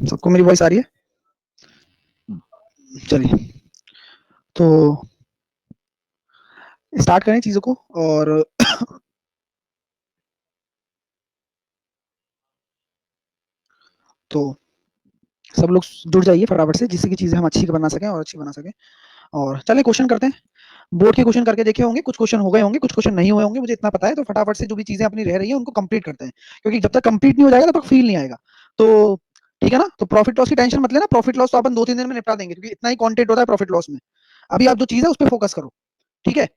सबको मेरी वॉइस आ रही है? चलिए, तो स्टार्ट करें चीजों को। और तो सब लोग जुड़ जाइए फटाफट से, जिससे कि चीजें हम अच्छी बना सकें और अच्छी बना सकें। और चलिए क्वेश्चन करते हैं। बोर्ड के क्वेश्चन करके देखे होंगे, कुछ क्वेश्चन हो गए होंगे, कुछ क्वेश्चन नहीं हुए होंगे, मुझे इतना पता है। तो फटाफट से जो भी चीजें अपनी रह रही है उनको कंप्लीट करते हैं, क्योंकि जब तक कंप्लीट नहीं हो जाएगा तब तक फील नहीं आएगा। तो ठीक है ना? तो प्रॉफिट लॉस की टेंशन मत लेना, प्रॉफिट लॉस तो अपन 2-3 दिन में निपटा देंगे, क्योंकि इतना ही कंटेंट होता है प्रॉफिट लॉस में। अभी आप जो चीज है उस पर फोकस करो, ठीक है?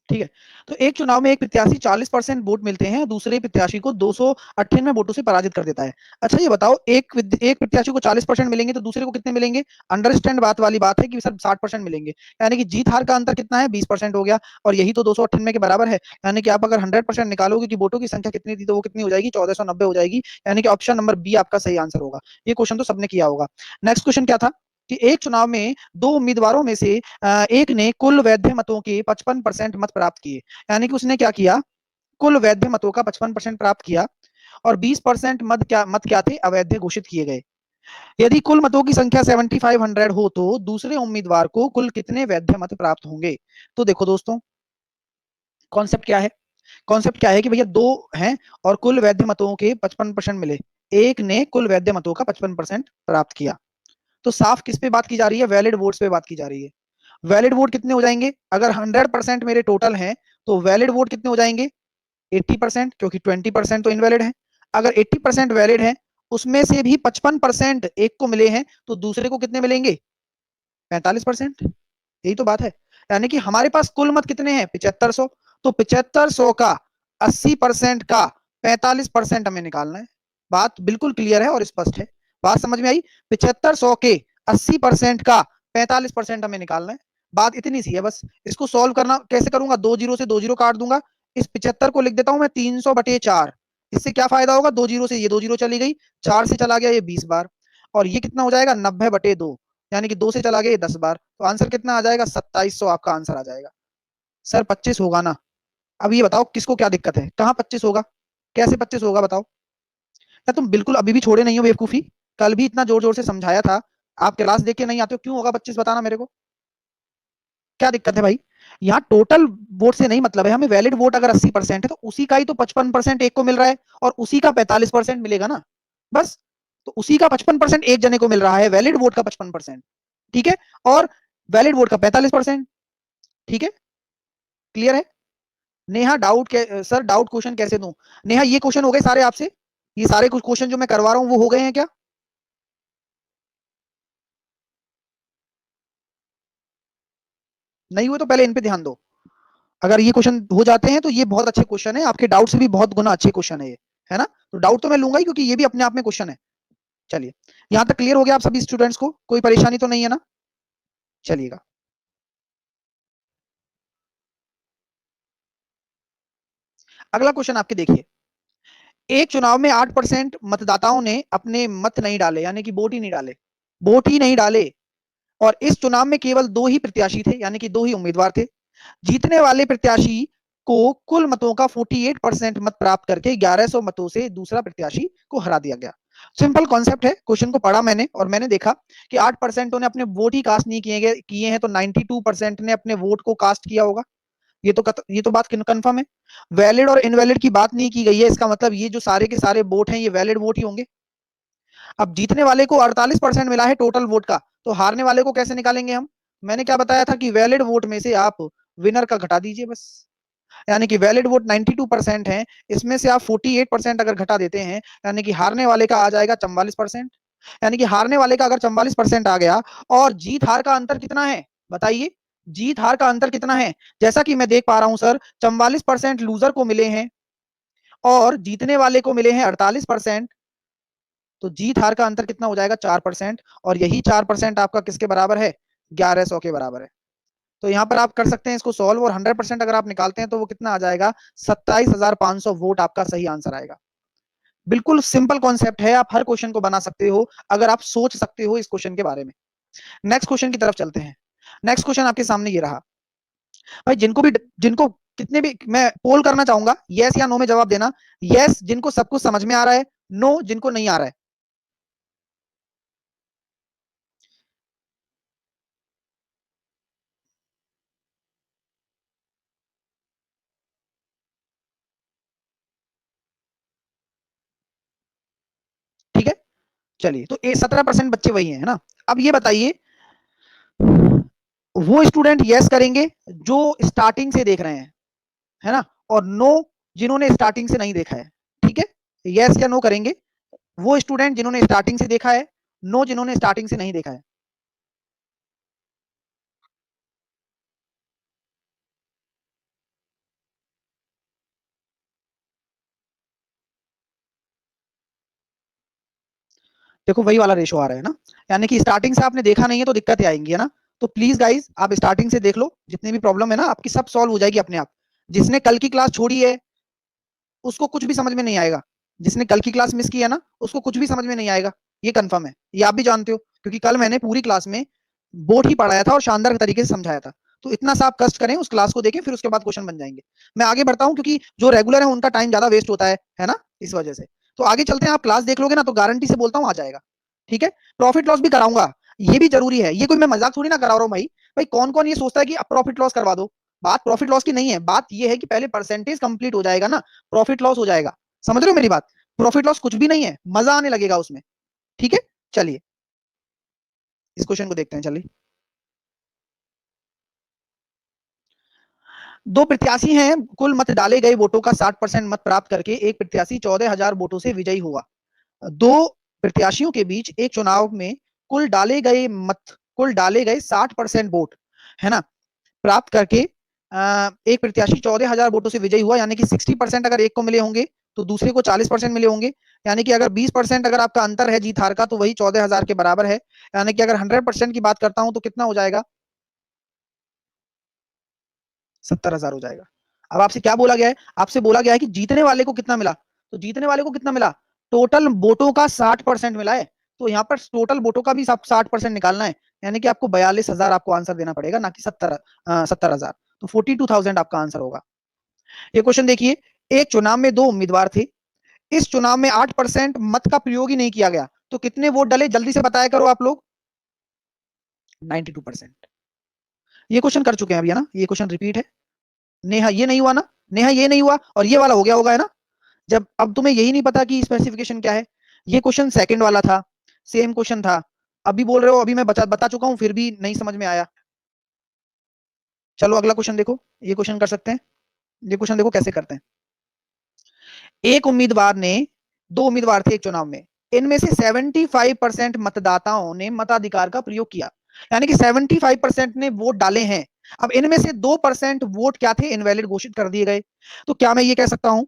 ठीक है। तो एक चुनाव में एक प्रत्याशी 40% वोट मिलते हैं, दूसरे प्रत्याशी को 298 वोटों से पराजित कर देता है। अच्छा ये बताओ, एक प्रत्याशी को 40% मिलेंगे तो दूसरे को कितने मिलेंगे? अंडरस्टैंड बात वाली बात है कि सर 60% मिलेंगे, यानी कि जीत हार का अंतर कितना है? 20% हो गया। और यही तो 298 के बराबर है। यानी कि आप अगर 100% निकालोगे कि वोटों की संख्या कितनी थी, तो वो कितनी हो जाएगी? 1490 हो जाएगी। यानी कि ऑप्शन नंबर बी आपका सही आंसर होगा। ये क्वेश्चन तो सबने किया होगा। नेक्स्ट क्वेश्चन क्या था कि एक चुनाव में दो उम्मीदवारों में से एक ने कुल वैध मतों के 55% मत प्राप्त किए। यानी कि उसने क्या किया? कुल वैध मतों का 55% प्राप्त किया, और 20% मत क्या थे? अवैध घोषित किए गए। यदि कुल मतों की संख्या 7500 हो तो दूसरे उम्मीदवार को कुल कितने वैध मत प्राप्त होंगे? तो देखो दोस्तों, कॉन्सेप्ट क्या है? कॉन्सेप्ट क्या है कि भैया दो हैं और कुल वैध मतों के 55% मिले। एक ने कुल वैध मतों का 55% प्राप्त किया। तो साफ किस पे बात की जा रही है? वैलिड वोट्स पे बात की जा रही है। वैलिड वोट कितने हो जाएंगे? अगर 100% मेरे टोटल हैं तो वैलिड वोट कितने हो जाएंगे? 80%, क्योंकि 20% तो इनवैलिड है। अगर 80% वैलिड है, उसमें से भी 55% एक को मिले हैं, तो दूसरे को कितने मिलेंगे? 45%। यही तो बात है। यानी कि हमारे पास कुल मत कितने हैं? 7500। तो 7500 का 80% का 45% हमें निकालना है। बात बिल्कुल क्लियर है और स्पष्ट है। बात समझ में आई? 7500 के 80% का 45% हमें निकालना है। बात इतनी सी है बस। इसको सॉल्व करना कैसे करूंगा? 2 जीरो से 2 जीरो काट दूंगा। इस 75 को लिख देता हूं मैं 300/4। इससे क्या फायदा होगा? 2 जीरो से ये 2 जीरो चली गई, 4 से चला गया ये 20 बार, और ये कितना हो जाएगा? 90/2। यानी कि 2 से चला गया ये 10 बार। तो आंसर कितना आ जाएगा? 2700 आपका आंसर आ जाएगा। सर 25 होगा ना? अब ये बताओ किसको क्या दिक्कत है? कहाँ 25 होगा? कैसे 25 होगा बताओ? क्या तुम बिल्कुल अभी भी छोड़े नहीं हो बेवकूफी? कल भी इतना जोर जोर से समझाया था, आप क्लास देख के नहीं आते हो, क्यों होगा 25? बताना मेरे को, क्या दिक्कत है भाई? यहाँ टोटल वोट से नहीं मतलब है हमें। वैलिड वोट अगर 80% है तो उसी का ही तो 55% एक को मिल रहा है, और उसी का 45% मिलेगा ना। बस। तो उसी का 55% एक जने को मिल रहा है, वैलिड वोट का 55%। ठीक है? और वैलिड वोट का 45%। ठीक है? क्लियर है? नेहा डाउट के सर डाउट क्वेश्चन कैसे दूं? नेहा ये क्वेश्चन हो गए सारे आपसे? ये सारे कुछ क्वेश्चन जो मैं करवा रहा हूं वो हो गए हैं क्या? नहीं हुए तो पहले इन पे ध्यान दो। अगर ये क्वेश्चन हो जाते हैं तो ये बहुत अच्छे क्वेश्चन है, आपके डाउट से भी बहुत गुना अच्छे क्वेश्चन है ये। है ना? तो डाउट तो मैं लूंगा ही, क्योंकि ये भी अपने आप में क्वेश्चन है। चलिए, यहां तक क्लियर हो गया आप सभी स्टूडेंट्स को? कोई परेशानी तो नहीं है ना? चलिएगा। अगला क्वेश्चन आपके देखिए। एक चुनाव में 8% मतदाताओं ने अपने मत नहीं डाले, यानी कि वोट ही नहीं डाले। वोट ही नहीं डाले। और इस चुनाव में केवल दो ही प्रत्याशी थे, यानी कि दो ही उम्मीदवार थे। जीतने वाले प्रत्याशी को कुल मतों का 48% मत प्राप्त करके 1100 मतों से दूसरा प्रत्याशी को हरा दिया गया। सिंपल कॉन्सेप्ट है। क्वेश्चन को पढ़ा मैंने और मैंने देखा कि 8% ने अपने वोट ही कास्ट नहीं किए हैं, तो 92% ने अपने वोट को कास्ट किया होगा। ये तो बात कंफर्म है। वैलिड और इनवैलिड की बात नहीं की गई है, इसका मतलब ये जो सारे के सारे वोट हैं ये वैलिड वोट ही होंगे। अब जीतने वाले को 48% मिला है टोटल वोट का, तो हारने वाले को कैसे निकालेंगे हम? मैंने क्या बताया था कि वैलिड वोट में से आप विनर का घटा दीजिए बस। यानी कि वैलिड वोट 92% है, इसमें से आप 48% अगर घटा देते हैं, यानी कि हारने वाले का आ जाएगा 44%। यानी कि हारने वाले का अगर 44% आ गया, और जीत हार का अंतर कितना है बताइए? जीत हार का अंतर कितना है? जैसा कि मैं देख पा रहा हूं सर, 44% लूजर को मिले हैं और जीतने वाले को मिले हैं 48%। तो जीत हार का अंतर कितना हो जाएगा? 4%। और यही 4% आपका किसके बराबर है? 1100 के बराबर है। तो यहां पर आप कर सकते हैं इसको सॉल्व, और 100% अगर आप निकालते हैं तो वो कितना आ जाएगा? 27,500 वोट आपका सही आंसर आएगा। बिल्कुल सिंपल कॉन्सेप्ट है, आप हर क्वेश्चन को बना सकते हो अगर आप सोच सकते हो इस क्वेश्चन के बारे में। नेक्स्ट क्वेश्चन की तरफ चलते हैं। नेक्स्ट क्वेश्चन आपके सामने ये रहा। भाई जिनको कितने भी मैं पोल करना चाहूंगा, यस या नो में जवाब देना। यस जिनको सब कुछ समझ में आ रहा है, नो जिनको नहीं आ रहा है। ठीक है, चलिए तो 17% बच्चे वही है ना। अब ये बताइए, वो स्टूडेंट यस करेंगे जो स्टार्टिंग से देख रहे हैं, है ना, और नो जिन्होंने स्टार्टिंग से नहीं देखा है। ठीक है, यस या नो करेंगे वो स्टूडेंट जिन्होंने स्टार्टिंग से देखा है, नो जिन्होंने स्टार्टिंग से नहीं देखा है। देखो वही वाला रेशो आ रहा है ना, यानी कि स्टार्टिंग से आपने देखा नहीं है तो दिक्कतें आएंगी, है ना। तो प्लीज गाइज आप स्टार्टिंग से देख लो, जितनी भी प्रॉब्लम है ना आपकी सब सॉल्व हो जाएगी अपने आप। जिसने कल की क्लास छोड़ी है उसको कुछ भी समझ में नहीं आएगा, जिसने कल की क्लास मिस किया ना उसको कुछ भी समझ में नहीं आएगा, ये कंफर्म है, ये आप भी जानते हो, क्योंकि कल मैंने पूरी क्लास में बोर्ड ही पढ़ाया था और शानदार तरीके से समझाया था। तो इतना सा आप कष्ट करें, उस क्लास को देखें, फिर उसके बाद क्वेश्चन बन जाएंगे। मैं आगे बढ़ता हूं क्योंकि जो रेगुलर है उनका टाइम ज्यादा वेस्ट होता है ना, इस वजह से। तो आगे चलते हैं, आप क्लास देख लोगे ना तो गारंटी से बोलता हूं आ जाएगा। ठीक है, प्रॉफिट लॉस भी कराऊंगा, ये भी जरूरी है, ये कोई मैं मजाक थोड़ी ना करा रहा हूं भाई। भाई कौन कौन ये सोचता है कि अब प्रॉफिट लॉस करवा दो। बात प्रॉफिट लॉस की नहीं है, बात ये है कि पहले परसेंटेज कंप्लीट हो जाएगा ना, प्रॉफिट लॉस हो जाएगा। समझ रहे हो मेरी बात, प्रॉफिट लॉस कुछ भी नहीं है, मजा आने लगेगा उसमें। ठीक है, चलिए इस क्वेश्चन को देखते हैं, चलिए। दो प्रत्याशी हैं, कुल मत डाले गए वोटों का 60% मत प्राप्त करके एक प्रत्याशी 14,000 वोटों से विजयी हुआ। दो प्रत्याशियों के बीच एक चुनाव में कुल डाले गए 60% वोट, है ना, प्राप्त करके एक प्रत्याशी 14,000 वोटों से विजयी हुआ, यानी कि 60% अगर एक को मिले होंगे तो दूसरे को 40% मिले होंगे। यानी कि अगर 20% अगर आपका अंतर है जीत हार का तो वही 14,000 के बराबर है। यानी कि अगर 100% की बात करता हूं तो कितना हो जाएगा, 70,000 हो जाएगा। अब आपसे क्या बोला गया है, आपसे बोला गया है कि जीतने वाले को कितना मिला, तो जीतने वाले को कितना मिला, टोटल वोटों का 60% मिला है। तो यहाँ पर टोटल वोटों का भी 60% निकालना है, यानी कि आपको 42,000 आपको आंसर देना पड़ेगा, ना कि 70,000। तो 42,000 आपका आंसर होगा। ये क्वेश्चन देखिए, एक चुनाव में दो उम्मीदवार थे, इस चुनाव में 8% मत का प्रयोग ही नहीं किया गया, तो कितने वोट डले जल्दी से बताया करो आप लोग। 92%। ये क्वेश्चन कर चुके हैं अभी, है ना, ये क्वेश्चन रिपीट है। नेहा ये नहीं हुआ ना, नेहा ये नहीं हुआ, और ये वाला हो गया होगा, है ना। जब अब तुम्हें यही नहीं पता कि स्पेसिफिकेशन क्या है, ये क्वेश्चन सेकंड वाला था, सेम क्वेश्चन था। अभी बोल रहे हो अभी मैं बता चुका हूं फिर भी नहीं समझ में आया। चलो अगला क्वेश्चन देखो, ये क्वेश्चन कर सकते हैं। ये क्वेश्चन देखो कैसे करते हैं। एक उम्मीदवार ने दो उम्मीदवार थे एक चुनाव में, इनमें से 75% मतदाताओं ने मताधिकार का प्रयोग किया, यानी कि 75% ने वोट डाले हैं। अब इनमें से 2% वोट क्या थे, इनवैलिड घोषित कर दिए गए। तो क्या मैं ये कह सकता हूं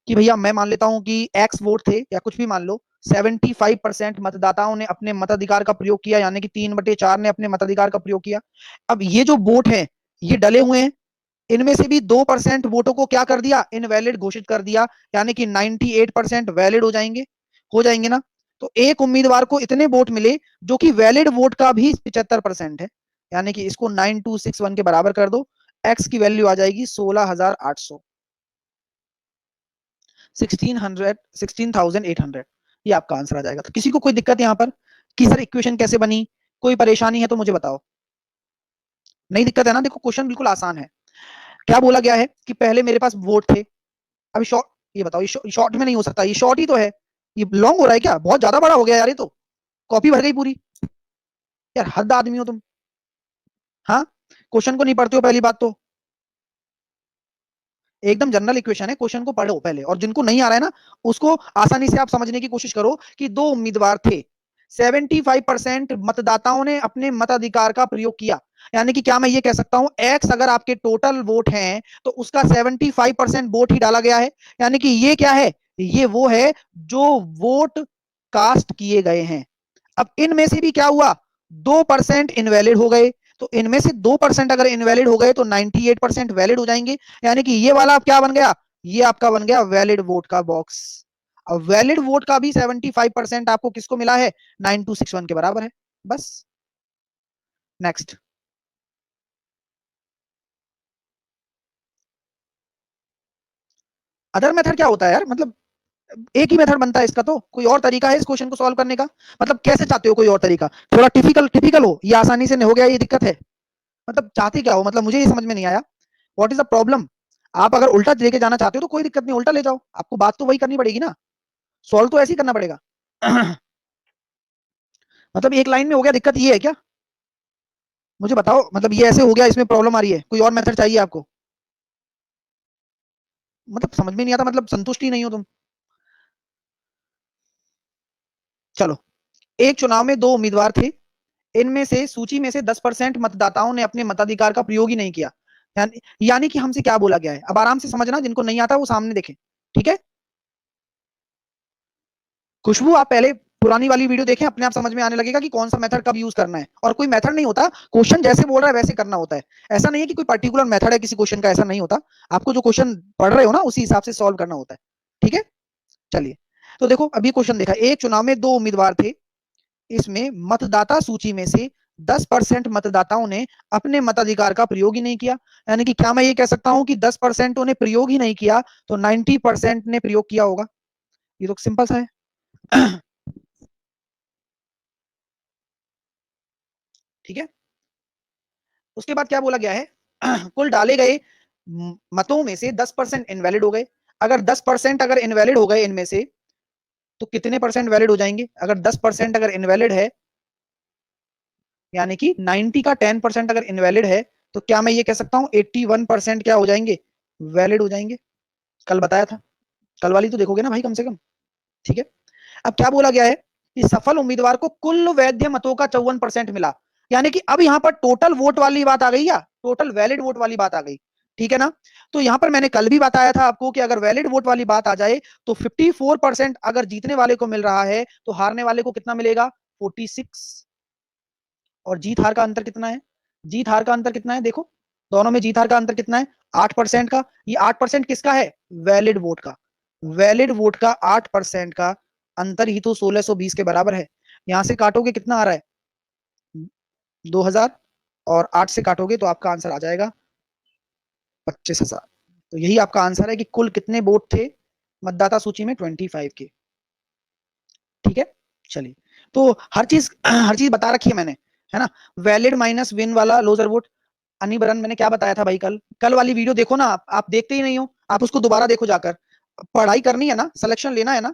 कि भैया मैं मान लेता हूं कि एक्स वोट थे या कुछ भी मान लो, 75% मतदाताओं ने अपने मताधिकार का प्रयोग किया, यानी कि 3/4 ने अपने मताधिकार का प्रयोग किया। अब ये जो वोट है ये डले हुए हैं, इनमें से भी 2% वोटों को क्या कर दिया, इनवैलिड घोषित कर दिया, यानी कि 98% वैलिड हो जाएंगे ना। तो एक उम्मीदवार को इतने वोट मिले जो कि वैलिड वोट का भी 75% है, यानी कि इसको 9261 के बराबर कर दो। एक्स की वैल्यू आ जाएगी 16,800, 16,800, ये आपका आंसर आ जाएगा। तो किसी को कोई दिक्कत यहाँ पर कि सर इक्वेशन कैसे बनी, कोई परेशानी है तो मुझे बताओ। नहीं दिक्कत है ना, देखो क्वेश्चन बिल्कुल आसान है। क्या बोला गया है कि पहले मेरे पास वोट थे, अभी शॉर्ट, ये बताओ ये शॉर्ट में नहीं हो सकता, ये शॉर्ट ही तो है, ये लॉन्ग हो रहा है क्या, बहुत ज्यादा बड़ा हो गया यार, ये तो कॉपी भर गई पूरी। यार हद आदमी हो तुम। हाँ, क्वेश्चन को नहीं पढ़ते हो पहली बात तो, एकदम जनरल इक्वेशन है, क्वेश्चन को पढ़ो पहले, और जिनको नहीं आ रहा है ना उसको आसानी से आप समझने की कोशिश करो कि दो उम्मीदवार थे, 75% मतदाताओं ने अपने मताधिकार का प्रयोग किया, यानी कि क्या मैं ये कह सकता हूं एक्स अगर आपके टोटल वोट हैं तो उसका 75% वोट ही डाला गया है, यानी कि ये क्या है, ये वो है जो वोट कास्ट किए गए हैं। अब इनमें से भी क्या हुआ, 2% इनवैलिड हो गए, तो इनमें से 2% अगर इनवैलिड हो गए तो 98% वैलिड हो जाएंगे, यानी कि ये वाला क्या बन गया, ये आपका बन गया वैलिड वोट का बॉक्स। अब वैलिड वोट का भी 75% आपको किसको मिला है, 9261 के बराबर है। बस, नेक्स्ट। अदर मेथड क्या होता है यार, मतलब एक ही मेथड बनता है इसका, तो कोई और तरीका है इस क्वेश्चन को सॉल्व करने का? मतलब कैसे चाहते हो कोई और तरीका? थोड़ा टिपिकल टिपिकल हो, ये आसानी से नहीं हो गया, ये दिक्कत है? मतलब चाहते क्या हो, मतलब मुझे ये समझ में नहीं आया। What is the problem? आप अगर उल्टा लेके जाना चाहते हो तो कोई दिक्कत नहीं, उल्टा ले जाओ, आपको बात तो वही करनी पड़ेगी ना, सॉल्व तो ऐसे ही करना पड़ेगा। मतलब एक लाइन में हो गया, दिक्कत ये है क्या? मुझे बताओ, मतलब ये ऐसे हो गया, इसमें प्रॉब्लम आ रही है, कोई और मेथड चाहिए आपको? मतलब समझ में नहीं आता, मतलब संतुष्ट ही नहीं हो तुम। चलो, एक चुनाव में दो उम्मीदवार थे, इनमें से सूची में से 10% मतदाताओं ने अपने मताधिकार का प्रयोग ही नहीं किया। यानी कि हमसे क्या बोला गया है, अब आराम से समझना, जिनको नहीं आता वो सामने देखें, ठीक है? खुशबू, आप पहले पुरानी वाली वीडियो देखें, अपने आप समझ में आने लगेगा कि कौन सा मेथड कब यूज करना है, और कोई मेथड नहीं होता, क्वेश्चन जैसे बोल रहा है वैसे करना होता है। ऐसा नहीं है कि कोई पर्टिकुलर मेथड है किसी क्वेश्चन का, ऐसा नहीं होता। आपको जो क्वेश्चन पढ़ रहे हो ना उसी हिसाब से सॉल्व करना होता है, ठीक है? चलिए, तो देखो अभी क्वेश्चन देखा, एक चुनाव में दो उम्मीदवार थे, इसमें मतदाता सूची में से 10% मतदाताओं ने अपने मताधिकार का प्रयोग ही नहीं किया। यानी कि क्या मैं ये कह सकता हूं कि 10% ने प्रयोग ही नहीं किया, तो 90% ने प्रयोग किया होगा? ये तो सिंपल सा है। ठीक है, उसके बाद क्या बोला गया है? कुल डाले गए मतों में से 10% इनवैलिड हो गए। अगर 10% अगर इनवैलिड हो गए इनमें से, तो कितने परसेंट वैलिड हो जाएंगे? अगर 10% अगर इनवैलिड है, यानी कि 90 का 10% अगर इनवैलिड है, तो क्या मैं ये कह सकता हूं 81% क्या हो जाएंगे? वैलिड हो जाएंगे। कल बताया था, कल वाली तो देखोगे ना भाई कम से कम, ठीक है? अब क्या बोला गया है कि सफल उम्मीदवार को कुल वैध मतों का 54% मिला। यानी कि अब यहां पर टोटल वोट वाली बात आ गई, या टोटल वैलिड वोट वाली बात आ गई, ठीक है ना? तो यहां पर मैंने कल भी बताया था आपको कि अगर वैलिड वोट वाली बात आ जाए, तो 54% अगर जीतने वाले को मिल रहा है, तो हारने वाले को कितना मिलेगा? 46। और जीत हार का अंतर कितना है? जीत हार का अंतर कितना है, देखो, दोनों में जीत हार का अंतर कितना है? 8% का। ये 8% किसका है? वैलिड वोट का। वैलिड वोट का 8% का अंतर ही तो 1620 के बराबर है। यहां से काटोगे कितना आ रहा है? 2000। और 8 से काटोगे तो आपका आंसर आ जाएगा 25,000। तो यही आपका आंसर है कि कुल कितने वोट थे मतदाता सूची में? 25 के, ठीक है? चलिए, तो हर चीज हर चीज बता रखी है मैंने, है ना? वैलिड माइनस विन वाला लोजर वोट। अनिबरन मैंने क्या बताया था भाई? कल कल वाली वीडियो देखो ना, आप देखते ही नहीं हो, आप उसको दोबारा देखो जाकर। पढ़ाई करनी है ना, सिलेक्शन लेना है ना,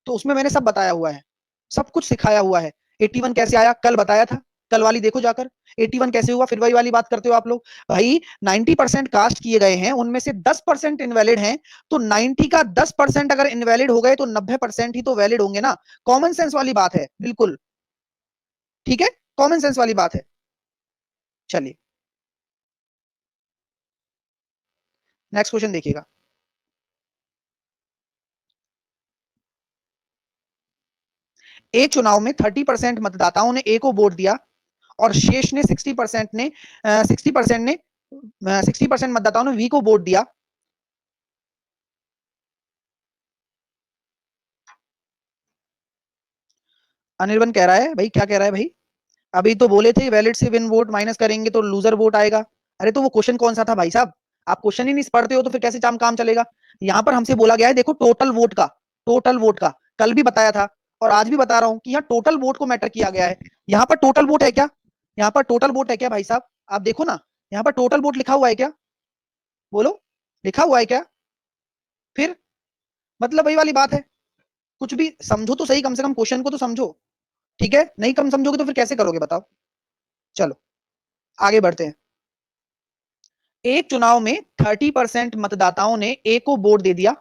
तो उसमें मैंने सब बताया हुआ है, सब कुछ सिखाया हुआ है। 81 कैसे आया कल बताया था, कल वाली देखो जाकर। 81 कैसे हुआ? फिर वही वाली बात करते हो आप लोग। भाई 90% कास्ट किए गए हैं, उनमें से 10% इनवैलिड हैं, तो 90 का 10% अगर इनवैलिड हो गए तो 90% ही तो वैलिड होंगे ना। कॉमन सेंस वाली बात है बिल्कुल, ठीक है? कॉमन सेंस वाली बात है। चलिए, नेक्स्ट क्वेश्चन देखिएगा। एक चुनाव में 30% मतदाताओं ने ए को वोट दिया, और शेष ने 60% मतदाताओं ने वी को वोट दिया। अनिर्बन कह रहा है भाई, क्या कह रहा है भाई? अभी तो बोले थे वैलिड से विन वोट माइनस करेंगे तो लूजर वोट आएगा। अरे तो वो क्वेश्चन कौन सा था भाई साहब? आप क्वेश्चन ही नहीं पढ़ते हो तो फिर कैसे काम चलेगा? यहाँ पर हमसे बोला गया है, देखो टोटल वोट का, टोटल वोट का कल भी बताया था और आज भी बता रहा हूं कि यहाँ टोटल वोट को मैटर किया गया है। यहाँ पर टोटल वोट है क्या? यहाँ पर टोटल वोट है क्या भाई साहब? आप देखो ना, यहाँ पर टोटल वोट लिखा हुआ है क्या? बोलो, लिखा हुआ है क्या? फिर मतलब वही वाली बात है, कुछ भी समझो तो सही, कम से कम क्वेश्चन को तो समझो, ठीक है? नहीं कम समझोगे तो फिर कैसे करोगे बताओ? चलो, आगे बढ़ते हैं। एक चुनाव में 30% मतदाताओं ने ए को वोट दे दिया,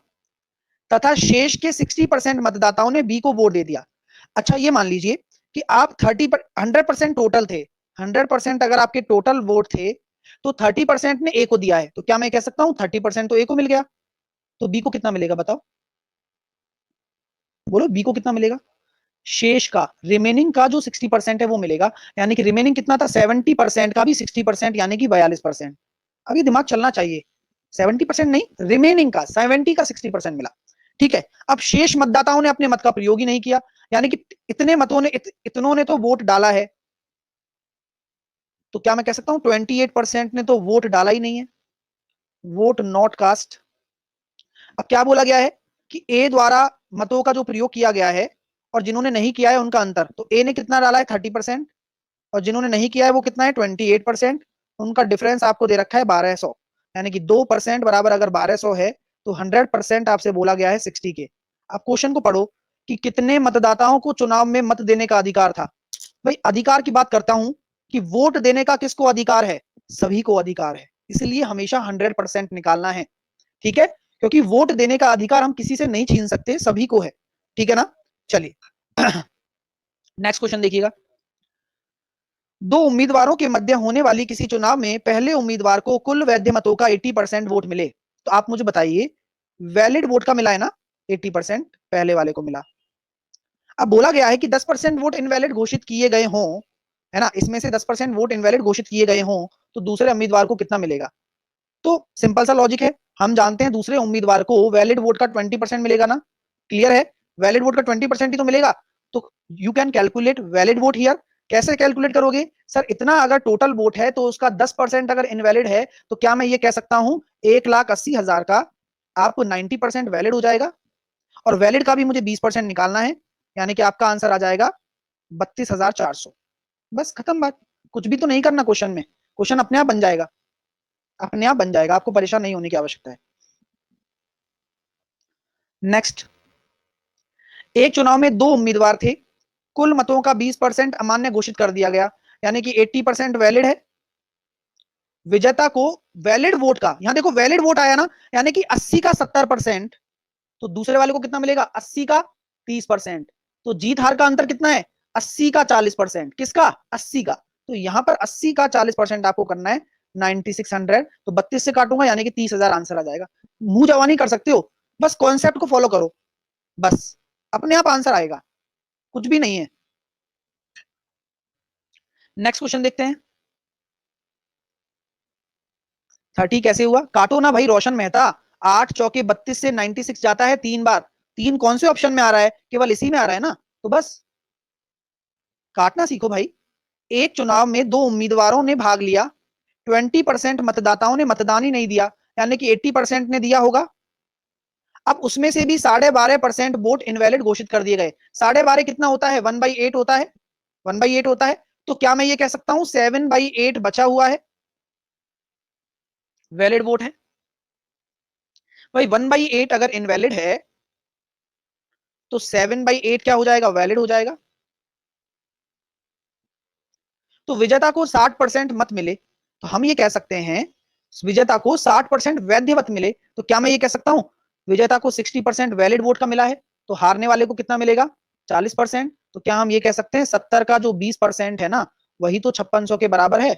तथा शेष के 60% मतदाताओं ने बी को वोट दे दिया। अच्छा, ये मान लीजिए कि आप 100% टोटल थे, 100% अगर आपके टोटल वोट थे, तो 30% ने ए को दिया है, तो क्या मैं कह सकता हूं 30% तो ए को मिल गया, तो बी को कितना मिलेगा बताओ? बोलो, बी को कितना मिलेगा? शेष का, रिमेनिंग का जो 60% है वो मिलेगा। यानी कि रिमेनिंग कितना था? 70% का भी 60%, यानी कि 42%। अब ये दिमाग चलना चाहिए, 70% नहीं, रिमेनिंग का 70 का 60% मिला, ठीक है? अब शेष मतदाताओं ने अपने मत का प्रयोग ही नहीं किया, यानी कि इतने मतों ने इतनों ने तो वोट डाला है, तो क्या मैं कह सकता हूं 28% ने तो वोट डाला ही नहीं है, वोट नॉट कास्ट। अब क्या बोला गया है कि ए द्वारा मतों का जो प्रयोग किया गया है और जिन्होंने नहीं किया है उनका अंतर, तो ए ने कितना डाला है 30% और जिन्होंने नहीं किया है वो कितना है 28%। उनका डिफरेंस आपको दे रखा है 1200, यानी कि 2% बराबर अगर 1200 है तो 100% आपसे बोला गया है 60 के। आप क्वेश्चन को पढ़ो कि कितने मतदाताओं को चुनाव में मत देने का अधिकार था। भाई अधिकार की बात करता हूं कि वोट देने का किसको अधिकार है, सभी को अधिकार है, इसलिए हमेशा 100% निकालना है। ठीक है, क्योंकि वोट देने का अधिकार हम किसी से नहीं छीन सकते, सभी को है। ठीक है ना, चलिए नेक्स्ट क्वेश्चन देखिएगा। दो उम्मीदवारों के मध्य होने वाली किसी चुनाव में पहले उम्मीदवार को कुल वैध मतों का 80% वोट मिले, तो आप मुझे बताइए वैलिड वोट का मिला है ना 80%, पहले वाले को मिला। अब बोला गया है कि 10% वोट इनवैलिड घोषित किए गए हों, है ना, इसमें से 10% वोट इनवैलिड घोषित किए गए हों तो दूसरे उम्मीदवार को कितना मिलेगा। तो सिंपल सा लॉजिक है, हम जानते हैं दूसरे उम्मीदवार को वैलिड वोट का 20% मिलेगा ना, क्लियर है, वैलिड वोट का 20% ही तो मिलेगा। तो you can calculate valid vote here. कैसे कैलकुलेट करोगे सर, इतना अगर टोटल वोट है तो उसका 10% अगर इनवैलिड है तो क्या मैं ये कह सकता हूं 1,80,000 का आपको 90% वैलिड हो जाएगा और वैलिड का भी मुझे 20% निकालना है, यानी कि आपका आंसर आ जाएगा 32,400। बस खत्म बात, कुछ भी तो नहीं करना क्वेश्चन में, क्वेश्चन अपने आप बन जाएगा, अपने आप बन जाएगा, आपको परेशान नहीं होने की आवश्यकता है। नेक्स्ट, एक चुनाव में दो उम्मीदवार थे, कुल मतों का 20% अमान्य घोषित कर दिया गया, यानी कि 80% वैलिड है। विजेता को वैलिड वोट का, यहां देखो वैलिड वोट आया ना, यानी कि 80 का 70%, तो दूसरे वाले को कितना मिलेगा 80 का 30%, तो जीत हार का अंतर कितना है 80 का 40%, किसका 80 का, तो यहां पर 80 का 40% आपको करना है 9600, तो 32 से काटूंगा यानी कि 30,000 आंसर आ जाएगा। मुंह जवानी कर सकते हो, बस कॉन्सेप्ट को फॉलो करो, बस अपने आप आंसर आएगा, कुछ भी नहीं है। नेक्स्ट क्वेश्चन देखते हैं। 30 कैसे हुआ, काटो ना भाई रोशन मेहता, 8 चौके 32 से 96 जाता है 3 बार, 3 कौन से ऑप्शन में आ रहा है, केवल इसी में आ रहा है ना, तो बस काटना सीखो भाई। एक चुनाव में दो उम्मीदवारों ने भाग लिया, 20% मतदाताओं ने मतदान ही नहीं दिया, यानी कि 80% ने दिया होगा। अब उसमें से भी 12.5% वोट इनवैलिड घोषित कर दिए गए। 12.5 कितना होता है 1/8 होता है, 1/8 होता है, तो क्या मैं ये कह सकता हूं 7/8 बचा हुआ है, वैलिड वोट है। भाई 1/8 अगर इनवैलिड है तो 7/8 क्या हो जाएगा वैलिड हो जाएगा। तो विजेता को 60% मत मिले, तो हम ये कह सकते हैं विजेता को 60% वैध मत मिले, तो क्या मैं ये कह सकता हूं विजेता को 60% वैलिड वोट का मिला है, तो हारने वाले को कितना मिलेगा 40%, तो क्या हम ये कह सकते हैं 70 का जो 20% है ना वही तो 5600 के बराबर है।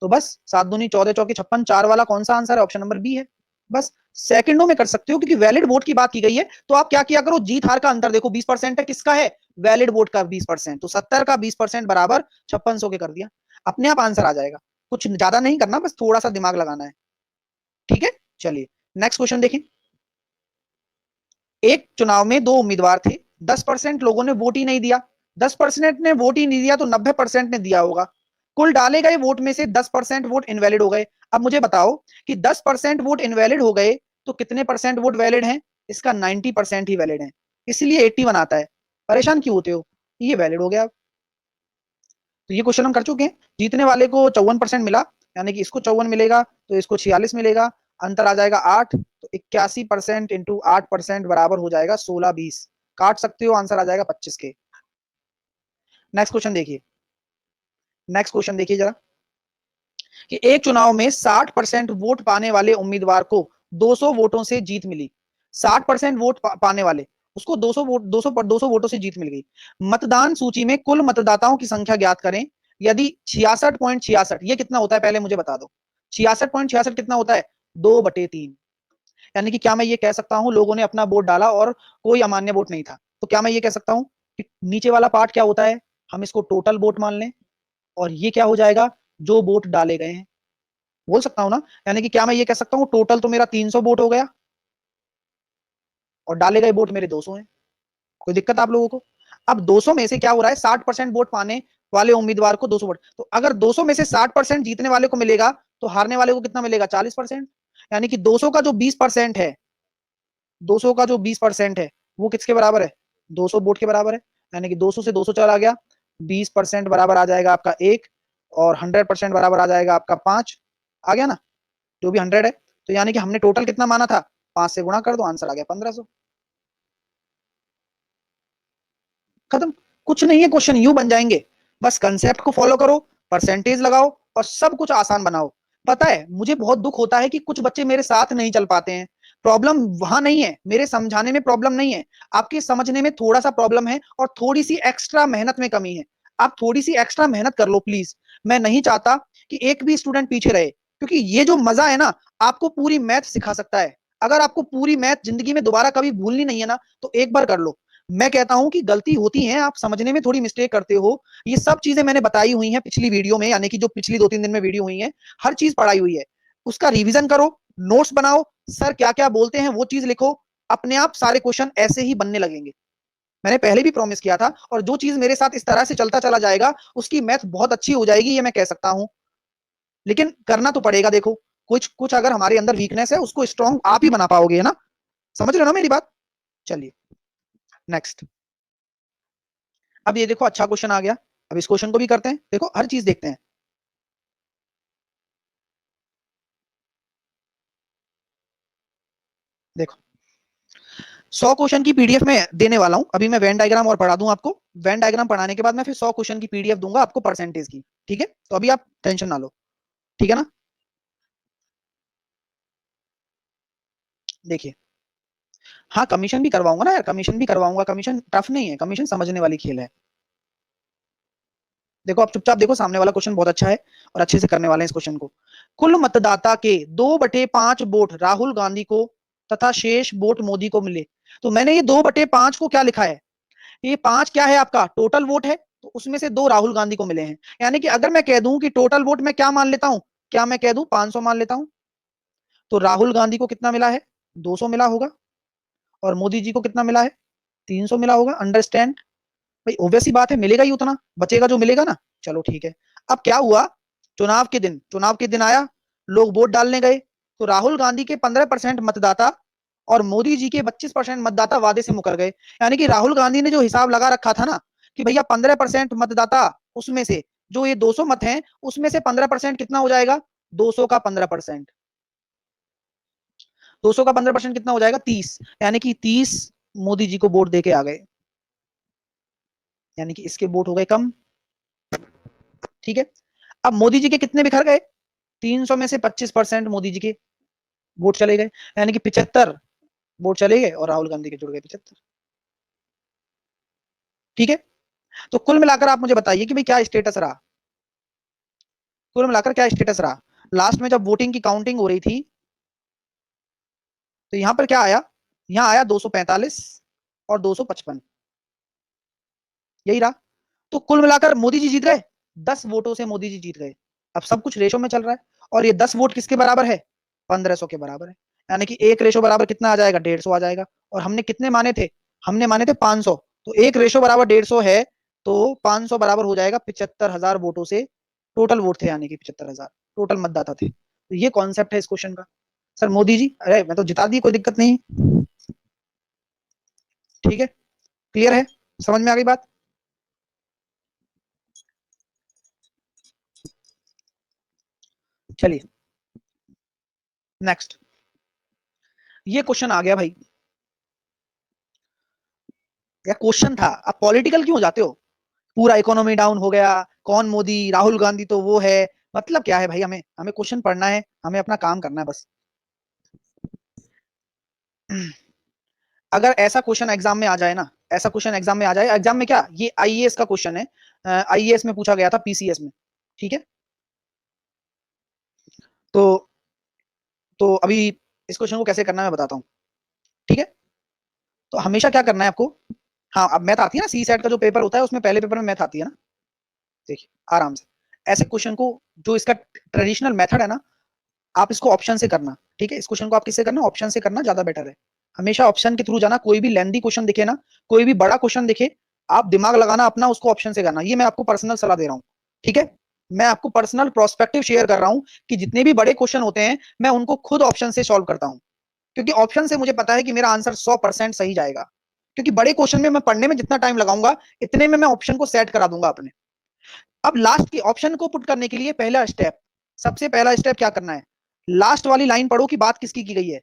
तो बस 7 दूनी 14 चौकी 56, 4 वाला कौन सा आंसर है, ऑप्शन नंबर बी है। बस सेकंडों में कर सकते हो, क्योंकि वैलिड वोट की बात की गई है, तो आप क्या किया करो जीत हार का अंतर देखो 20% है, किसका है वैलिड वोट का 20%, तो 70 का 20% बराबर 5600 के कर दिया, अपने आप आंसर आ जाएगा, कुछ ज्यादा नहीं करना, बस थोड़ा सा दिमाग लगाना है। ठीक है, चलिए नेक्स्ट क्वेश्चन देखें। एक चुनाव में दो उम्मीदवार थे, 10% लोगों ने वोट ही नहीं दिया, 10% ने वोट ही नहीं दिया तो 90% ने दिया होगा, कुल डाले गए वोट में से 10% वोट इनवैलिड हो गए। अब मुझे बताओ कि 10% वोट इनवैलिड हो गए तो कितने परसेंट वोट वैलिड हैं, इसका 90% ही वैलिड है, इसलिए 80 बनाता है, परेशान क्यों होते हो, ये वैलिड हो गया। तो ये क्वेश्चन हम कर चुके हैं, जीतने वाले को 54% मिला, यानी कि इसको 54 मिलेगा तो इसको 46 मिलेगा, अंतर आ जाएगा 8, तो 81% इंटू 8% बराबर हो जाएगा 16-20, काट सकते हो आंसर आ जाएगा 25 के। नेक्स्ट क्वेश्चन देखिए, नेक्स्ट क्वेश्चन देखिए जरा, कि एक चुनाव में 60% वोट पाने वाले उम्मीदवार को 200 वोटों से जीत मिली, 60% वोट पाने वाले उसको 200 वोट 200 वोटों से जीत मिल गई। मतदान सूची में कुल मतदाताओं की संख्या ज्ञात करें, यदि 66.66, ये कितना होता है पहले मुझे बता दो, 66.66 कितना होता है 2/3, यानी कि क्या मैं ये कह सकता हूं लोगों ने अपना वोट डाला और कोई अमान्य वोट नहीं था, तो क्या मैं ये कह सकता हूं कि नीचे वाला पार्ट क्या होता है, हम इसको टोटल वोट मान लें और ये क्या हो जाएगा जो वोट डाले गए हैं, बोल सकता हूं ना, यानी कि क्या मैं ये कह सकता हूं टोटल तो मेरा 300 वोट हो गया और डाले गए वोट मेरे 200 हैं। कोई दिक्कत आप लोगों को, अब 200 में से क्या हो रहा है 60% वोट पाने वाले उम्मीदवार को 200 वोट, तो अगर 200 में से 60% जीतने वाले को मिलेगा तो हारने वाले को कितना मिलेगा 40%, यानी कि 200 का जो 20% है 200 का जो 20% है वो किसके बराबर है? 200 वोट के बराबर है। यानी कि 200 से 200 चला गया, 20% बराबर आ जाएगा आपका 1, और 100% बराबर आ जाएगा आपका 5। आ गया ना, जो भी 100 है। तो यानी कि हमने टोटल कितना माना था, 5 से गुणा कर दो, आंसर आ गया 1500। खत्म। कुछ नहीं है, क्वेश्चन यूं बन जाएंगे। बस कंसेप्ट को फॉलो करो, परसेंटेज लगाओ और सब कुछ आसान बनाओ। पता है मुझे बहुत दुख होता है कि कुछ बच्चे मेरे साथ नहीं चल पाते हैं। प्रॉब्लम वहां नहीं है, मेरे समझाने में प्रॉब्लम नहीं है, आपके समझने में थोड़ा सा प्रॉब्लम है और थोड़ी सी एक्स्ट्रा मेहनत में कमी है। आप थोड़ी सी एक्स्ट्रा मेहनत कर लो प्लीज। मैं नहीं चाहता कि एक भी स्टूडेंट पीछे रहे, क्योंकि ये जो मजा है ना, आपको पूरी मैथ सिखा सकता है। अगर आपको पूरी मैथ जिंदगी में दोबारा कभी भूलनी नहीं है ना, तो एक बार कर लो। मैं कहता हूं कि गलती होती है, आप समझने में थोड़ी मिस्टेक करते हो। ये सब चीजें मैंने बताई हुई हैं पिछली वीडियो में, यानी कि जो पिछली 2-3 दिन में वीडियो हुई है, हर चीज पढ़ाई हुई है। उसका रिवीजन करो, नोट्स बनाओ, सर क्या क्या बोलते हैं वो चीज लिखो। अपने आप सारे क्वेश्चन ऐसे ही बनने लगेंगे। मैंने पहले भी प्रॉमिस किया था, और जो चीज मेरे साथ इस तरह से चलता चला जाएगा, उसकी मैथ बहुत अच्छी हो जाएगी, ये मैं कह सकता हूं। लेकिन करना तो पड़ेगा। देखो, कुछ कुछ अगर हमारे अंदर वीकनेस है, उसको स्ट्रांग आप ही बना पाओगे, है ना? समझ रहे हो ना मेरी बात? चलिए नेक्स्ट। अब ये देखो, अच्छा क्वेश्चन आ गया। अब इस क्वेश्चन को भी करते हैं, देखो हर चीज देखते हैं। देखो, 100 क्वेश्चन की पीडीएफ में देने वाला हूं। अभी मैं वेन डायग्राम और पढ़ा दूं आपको। वेन डायग्राम पढ़ाने के बाद मैं फिर 100 क्वेश्चन की पीडीएफ दूंगा आपको परसेंटेज की। ठीक है, तो अभी आप टेंशन ना लो। ठीक है ना? देखिए, हाँ कमीशन भी करवाऊंगा ना यार, कमीशन भी करवाऊंगा। कमीशन टफ नहीं है, कमीशन समझने वाली खेल है। देखो, आप चुपचाप देखो, सामने वाला क्वेश्चन बहुत अच्छा है और अच्छे से करने वाले हैं इस क्वेश्चन को। कुल मतदाता के 2/5 वोट राहुल गांधी को तथा शेष वोट मोदी को मिले। तो मैंने ये 2/5 को क्या लिखा है, ये 5 क्या है आपका टोटल वोट है, तो उसमें से 2 राहुल गांधी को मिले हैं। यानी कि अगर मैं कह दूं कि टोटल वोट मैं क्या मान लेता हूं, क्या मैं कह दूं 500 मान लेता हूं, तो राहुल गांधी को कितना मिला है, 200 मिला होगा। और मोदी जी को कितना मिला है, 300 मिला होगा। अंडरस्टैंड? भाई ऑब्वियस ही बात है, मिलेगा ही उतना, बचेगा जो मिलेगा ना। चलो ठीक है। अब क्या हुआ, चुनाव के दिन आया, लोग वोट डालने गए, तो राहुल गांधी के 15% मतदाता और मोदी जी के 25% मतदाता वादे से मुकर गए। यानी कि राहुल गांधी ने जो हिसाब लगा रखा था ना, कि भैया 15% मतदाता, उसमें से जो ये 200 मत हैं, उसमें से 15% कितना हो जाएगा, 200 का 15%। 200 का 15% कितना हो जाएगा, 30। यानी कि 30 मोदी जी को वोट देके आ गए। यानी कि इसके वोट हो गए कम। ठीक है। अब मोदी जी के कितने बिखर गए, 300 में से 25% मोदी जी के वोट चले गए। यानी कि 75 वोट चले गए और राहुल गांधी के जुड़ गए 75। ठीक है। तो कुल मिलाकर आप मुझे बताइए कि भाई क्या स्टेटस रहा, कुल मिलाकर क्या स्टेटस रहा। लास्ट में जब वोटिंग की काउंटिंग हो रही थी, तो यहां पर क्या आया, यहां आया 245 और 255, यही रहा। तो कुल मिलाकर मोदी जी जीत गए, 10 वोटों से मोदी जी जीत गए। अब सब कुछ रेशो में चल रहा है, और ये 10 वोट किसके बराबर है, 1500 के बराबर है। यानी कि एक रेशो बराबर कितना आ जाएगा, 150 आ जाएगा। और हमने कितने माने थे, हमने माने थे 500। तो एक रेशो बराबर 150 है, तो 500 बराबर हो जाएगा 75,000 वोटों से। टोटल वोट थे यानी कि 75,000 टोटल मतदाता थे। तो ये कॉन्सेप्ट है इस क्वेश्चन का। सर मोदी जी, अरे मैं तो जिता दी, कोई दिक्कत नहीं। ठीक है, क्लियर है, समझ में आ गई बात? चलिए नेक्स्ट। ये क्वेश्चन आ गया भाई, या क्वेश्चन था, आप पॉलिटिकल क्यों हो जाते हो? पूरा इकोनॉमी डाउन हो गया, कौन मोदी, राहुल गांधी तो वो है। मतलब क्या है भाई, हमें हमें क्वेश्चन पढ़ना है, हमें अपना काम करना है बस। अगर ऐसा क्वेश्चन एग्जाम में आ जाए ना, ऐसा क्वेश्चन एग्जाम में आ जाए, एग्जाम में क्या, ये आईएएस का क्वेश्चन है। आईएएस में पूछा गया था, पीसीएस में। ठीक है। तो अभी इस क्वेश्चन को कैसे करना है मैं बताता हूँ। ठीक है। तो हमेशा क्या करना है आपको, हाँ अब मैथ आती है ना, सी सेट का जो पेपर होता है उसमें पहले पेपर में मैथ आती है ना। देखिए आराम से, ऐसे क्वेश्चन को, जो इसका ट्रेडिशनल मेथड है ना, आप इसको ऑप्शन से करना। ठीक है, इस क्वेश्चन को आप किससे करना, ऑप्शन से करना ज्यादा बेटर है। हमेशा ऑप्शन के थ्रू जाना, कोई भी लेंदी क्वेश्चन दिखे ना, कोई भी बड़ा क्वेश्चन दिखे, आप दिमाग लगाना अपना, उसको ऑप्शन से करना। ये मैं आपको पर्सनल सलाह दे रहा हूँ। ठीक है, मैं आपको पर्सनल प्रोस्पेक्टिव शेयर कर रहा हूँ कि जितने भी बड़े क्वेश्चन होते हैं, मैं उनको खुद ऑप्शन से सॉल्व करता हूँ। क्योंकि ऑप्शन से मुझे पता है कि मेरा आंसर 100% सही जाएगा, क्योंकि बड़े क्वेश्चन में मैं पढ़ने में जितना टाइम लगाऊंगा इतने में मैं ऑप्शन को सेट करा दूंगा अपने। अब लास्ट के ऑप्शन को पुट करने के लिए पहला स्टेप, सबसे पहला स्टेप क्या करना है, लास्ट वाली लाइन पढ़ो कि बात किसकी की गई है।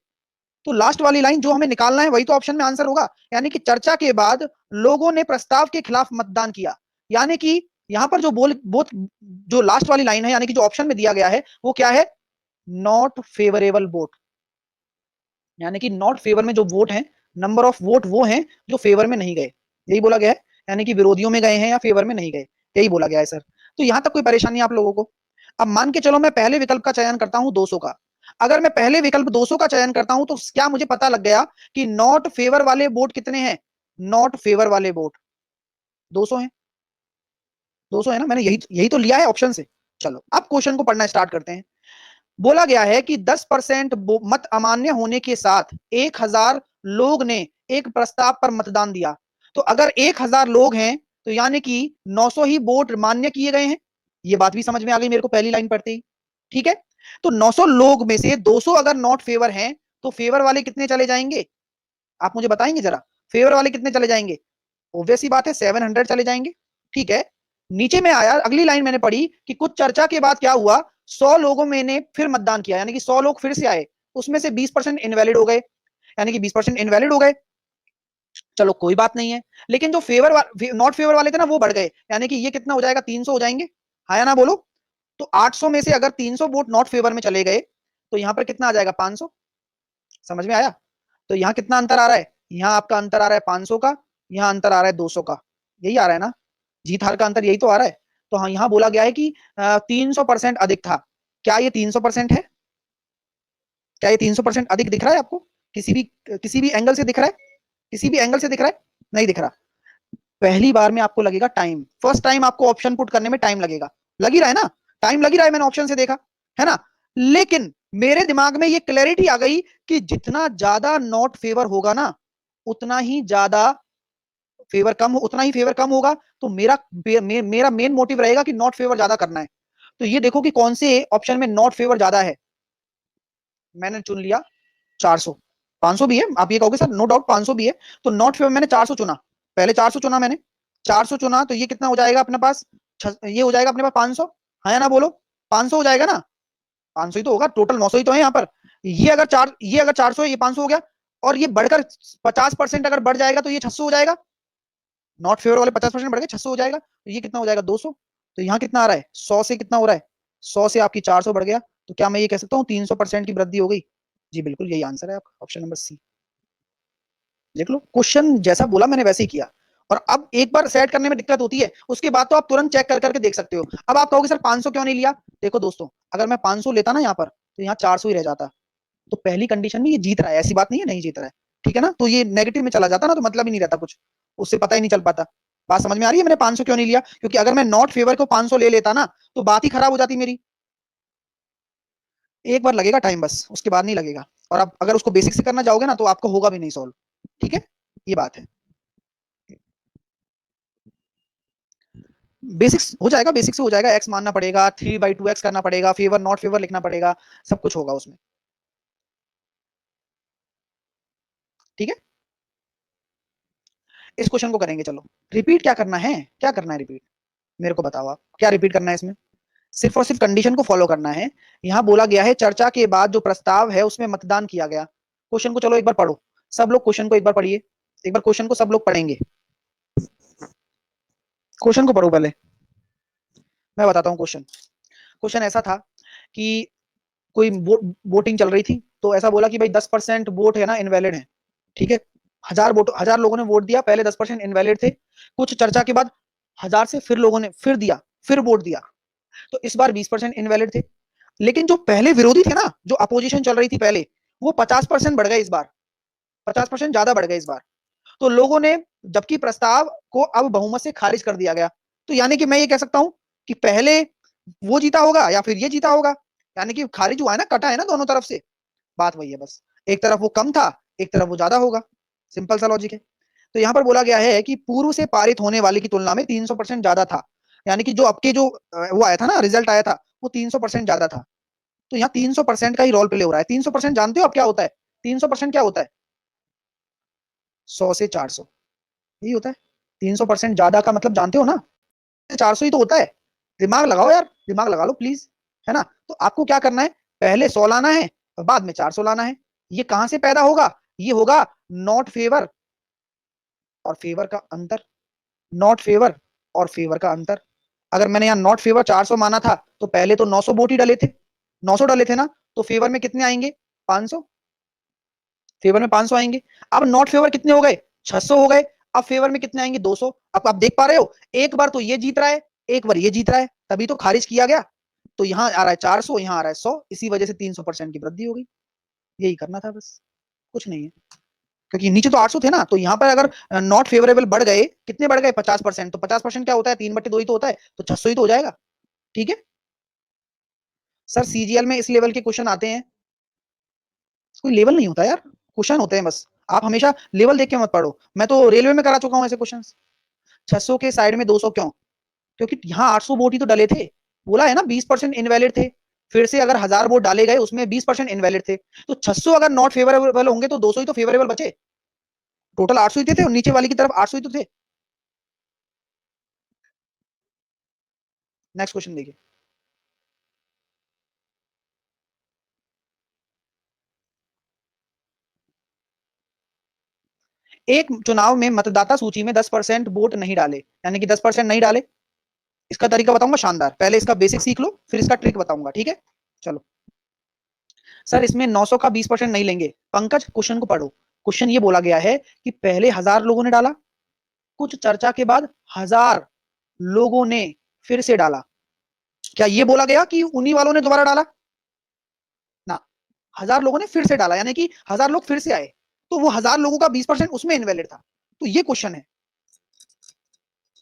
तो लास्ट वाली लाइन जो हमें निकालना है वही तो ऑप्शन में आंसर होगा, यानी कि चर्चा के बाद लोगों ने प्रस्ताव के खिलाफ मतदान किया। यानी कि यहां पर जो बोल बोथ जो लास्ट वाली लाइन है, यानी कि जो ऑप्शन में दिया गया है वो क्या है, नॉट फेवरेबल वोट। यानी कि नॉट फेवर में जो वोट हैं, नंबर ऑफ वोट वो हैं जो फेवर में नहीं गए, यही बोला गया है। यानी कि विरोधियों में गए हैं या फेवर में नहीं गए, यही बोला गया है सर। तो यहां तक कोई परेशानी आप लोगों को। अब मान के चलो मैं पहले विकल्प का चयन करता हूं 200 का। अगर मैं पहले विकल्प 200 का चयन करता हूं तो क्या मुझे पता लग गया कि नॉट फेवर वाले वोट कितने हैं, नॉट फेवर वाले वोट 200 हैं। 200 है ना, मैंने यही यही तो लिया है ऑप्शन से। चलो अब क्वेश्चन को पढ़ना स्टार्ट करते हैं। बोला गया है कि 10% मत अमान्य होने के साथ 1000 लोग ने एक प्रस्ताव पर मतदान दिया। तो अगर 1000 लोग हैं तो यानी कि 900 ही वोट मान्य किए गए हैं। ये बात भी समझ में आ गई मेरे को पहली लाइन पढ़ते ही। ठीक है, तो 900 लोग में से 200 अगर नॉट फेवर हैं तो फेवर वाले कितने चले जाएंगे, आप मुझे बताएंगे जरा, फेवर वाले कितने चले जाएंगे। ऑब्वियस सी बात है 700 चले जाएंगे। ठीक है, नीचे में आया, अगली लाइन मैंने पढ़ी कि कुछ चर्चा के बाद क्या हुआ, 100 लोगों में ने फिर मतदान किया, यानी कि 100 लोग फिर से आए, उसमें से 20% इनवैलिड हो गए, यानी कि 20% इनवैलिड हो गए। चलो कोई बात नहीं है, लेकिन जो नॉट फेवर वाले थे ना वो बढ़ गए, यानी कि ये कितना हो जाएगा, 300 हो जाएंगे। हाँ या ना बोलो। तो 800 में से अगर 300 वोट नॉट फेवर में चले गए तो यहां पर कितना आ जाएगा, 500। समझ में आया। तो यहाँ कितना अंतर आ रहा है, यहाँ आपका अंतर आ रहा है 500 का, यहाँ अंतर आ रहा है 200 का, यही आ रहा है ना, जीत हार का अंतर यही तो आ रहा है। तो हाँ, यहाँ बोला गया है कि 300% अधिक था। क्या ये 300% है, क्या ये 300% अधिक दिख रहा है आपको, किसी भी एंगल से दिख रहा है, किसी भी एंगल से दिख रहा है, नहीं दिख रहा। पहली बार में आपको लगेगा टाइम, फर्स्ट टाइम आपको ऑप्शन पुट करने में टाइम लगेगा, लग ही रहा है ना, टाइम लग ही रहा है, मैंने ऑप्शन से देखा है ना। लेकिन मेरे दिमाग में ये क्लैरिटी आ गई कि जितना ज्यादा नॉट फेवर होगा ना उतना ही ज्यादा फेवर कम, उतना ही फेवर कम होगा। तो मेरा मेन मोटिव रहेगा कि नॉट फेवर ज्यादा करना है। तो ये देखो कि कौन से ऑप्शन में नॉट फेवर ज्यादा है। मैंने चुन लिया 400, 500 भी है, आप ये कहोगे सर नो डाउट 500 भी है। तो नॉट फेवर मैंने 400 चुना, पहले 400 चुना मैंने, 400 चुना तो ये कितना हो जाएगा अपने पास, ये हो जाएगा अपने पास 500। हाँ या ना बोलो, 500 हो जाएगा ना, 500 ही तो होगा, टोटल 900 ही तो है यहाँ पर। ये अगर 400 है, ये 500 हो गया। और ये बढ़कर 50% अगर बढ़ जाएगा तो ये 600 हो जाएगा। नॉट फेवर वाले 50% बढ़ गए, 600 हो जाएगा, तो ये कितना हो जाएगा, 200। तो यहाँ कितना आ रहा है, 100 से कितना हो रहा है, 100 से आपकी 400 बढ़ गया। तो क्या मैं ये कह सकता हूँ 300% की वृद्धि हो गई। जी बिल्कुल, यही आंसर है आपका, ऑप्शन नंबर सी। देख लो, क्वेश्चन जैसा बोला मैंने वैसे ही किया। और अब एक बार सेट करने में दिक्कत होती है, उसके बाद तो आप तुरंत चेक कर करके देख सकते हो। अब आप कहोगे सर 500 क्यों नहीं लिया। देखो दोस्तों, अगर मैं 500 लेता ना यहाँ पर तो यहाँ 400 ही रह जाता। तो पहली कंडीशन में ये जीत रहा है, ऐसी बात नहीं है नहीं जीत रहा है, ठीक है ना। तो ये नेगेटिव में चला जाता ना तो मतलब ही नहीं रहता कुछ, उससे पता ही नहीं चल पाता। बात समझ में आ रही है, मैंने 500 क्यों नहीं लिया, क्योंकि अगर मैं नॉट फेवर को 500 ले लेता ना तो बात ही खराब हो जाती मेरी। एक बार लगेगा टाइम बस, उसके बाद नहीं लगेगा। और आप अगर उसको बेसिक से करना जाओगे ना तो आपको होगा भी नहीं सॉल्व। ठीक है, ये बात है। बेसिक्स हो जाएगा, बेसिक से हो जाएगा, एक्स मानना पड़ेगा, 3/2x करना पड़ेगा, फेवर नॉट फेवर लिखना पड़ेगा, सब कुछ होगा उसमें। ठीक है, इस क्वेश्चन को करेंगे, चलो रिपीट क्या करना है, क्या करना है रिपीट, मेरे को बताओ आप क्या रिपीट करना है इसमें। सिर्फ और सिर्फ कंडीशन को फॉलो करना है। यहां बोला गया है चर्चा के बाद जो प्रस्ताव है उसमें मतदान किया गया। क्वेश्चन को चलो एक बार पढ़ो, सब लोग क्वेश्चन को एक बार पढ़िए, एक बार क्वेश्चन को सब लोग पढ़ेंगे। क्वेश्चन को पढ़ो पहले, मैं बताता हूँ क्वेश्चन। क्वेश्चन ऐसा था कि कोई वोटिंग चल रही थी, तो ऐसा बोला कि भाई 10% वोट है ना इनवैलिड है। ठीक है, 1000 लोगों ने वोट दिया, पहले 10% इनवैलिड थे, कुछ चर्चा के बाद 1000 से फिर लोगों ने फिर दिया, फिर वोट दिया, तो इस बार 20% इनवैलिड थे। लेकिन जो पहले विरोधी थे ना, जो अपोजिशन चल रही थी पहले, वो 50% बढ़ गए इस बार, 50% ज्यादा बढ़ गए इस बार। तो लोगों ने, जबकि प्रस्ताव को अब बहुमत से खारिज कर दिया गया। तो यानी कि मैं ये कह सकता हूं कि पहले वो जीता होगा या फिर ये जीता होगा, यानी कि खारिज हुआ है ना, कटा है ना दोनों तरफ से। बात वही है बस, एक तरफ वो कम था, एक तरफ वो ज्यादा होगा, सिंपल सा लॉजिक है। तो यहाँ पर बोला गया है कि पूर्व से पारित होने वाले की तुलना में 300% ज्यादा था। यानी कि जो आपके जो वो आया था ना, रिजल्ट आया था, वो 300% ज्यादा था। तो यहाँ 300% का ही रोल प्ले हो रहा है। 300% जानते हो आप क्या होता है, 300% क्या होता है? 100 से 400, यही होता है। 300% ज्यादा का मतलब जानते हो ना, 400 ही तो होता है। दिमाग लगाओ यार, दिमाग लगा लो प्लीज, है ना। तो आपको क्या करना है, पहले 100 लाना है और बाद में 400 लाना है। ये कहां से पैदा होगा? ये होगा नॉट फेवर और फेवर का अंतर, नॉट फेवर और फेवर का अंतर। अगर मैंने यहाँ नॉट फेवर 400 माना था तो पहले तो 900 वोट ही डले थे, 900 डले थे ना, तो फेवर में कितने आएंगे? 500, फेवर में 500 आएंगे। अब नॉट फेवर कितने हो गए? 600 हो गए। अब फेवर में कितने आएंगे? 200। अब आप देख पा रहे हो, एक बार तो ये जीत रहा है, एक बार ये जीत रहा है, तभी तो खारिज किया गया। तो यहाँ आ रहा है 400, यहाँ आ रहा है 100, इसी वजह से 300% की वृद्धि हो गई। यही करना था बस, कुछ नहीं है। क्योंकि नीचे तो 800 थे ना, तो यहाँ पर अगर नॉट फेवरेबल बढ़ गए, कितने बढ़ गए? 50%। तो 50% क्या होता है? 3/2 ही तो होता है, तो 600 ही तो हो जाएगा। ठीक है सर, सीजीएल में इस लेवल के क्वेश्चन आते हैं। कोई लेवल नहीं होता यार, क्वेश्चन होते हैं बस। आप हमेशा लेवल देख के मत पढ़ो, मैं तो रेलवे में करा चुका हूं ऐसे क्वेश्चन। 600 के साइड में 200 क्यों? क्योंकि यहाँ 800 वोट ही तो डले थे। बोला है ना 20% इनवैलिड थे। फिर से अगर 1000 वोट डाले गए, उसमें 20% इनवैलिड थे। तो 600 अगर नॉट फेवरेबल होंगे तो 200 ही तो फेवरेबल बचे। टोटल 800 ही थे और नीचे वाली की तरफ 800 ही तो थे। नेक्स्ट क्वेश्चन देखिए। एक चुनाव में मतदाता सूची में 10% वोट नहीं डाले, यानी कि 10% नहीं डाले। इसका तरीका बताऊंगा शानदार, पहले इसका बेसिक सीख लो, फिर इसका ट्रिक बताऊंगा, ठीक है। चलो सर, इसमें 900 का 20% नहीं लेंगे। पंकज, क्वेश्चन को पढ़ो। क्वेश्चन ये बोला गया है कि पहले 1000 लोगों ने डाला, कुछ चर्चा के बाद 1000 लोगों ने फिर से डाला। क्या ये बोला गया कि उन्हीं वालों ने दोबारा डाला? ना, 1000 लोगों ने फिर से डाला, यानी कि 1000 लोग फिर से आए। तो वो 1000 लोगों का 20% उसमें इनवैलिड था। तो ये क्वेश्चन है,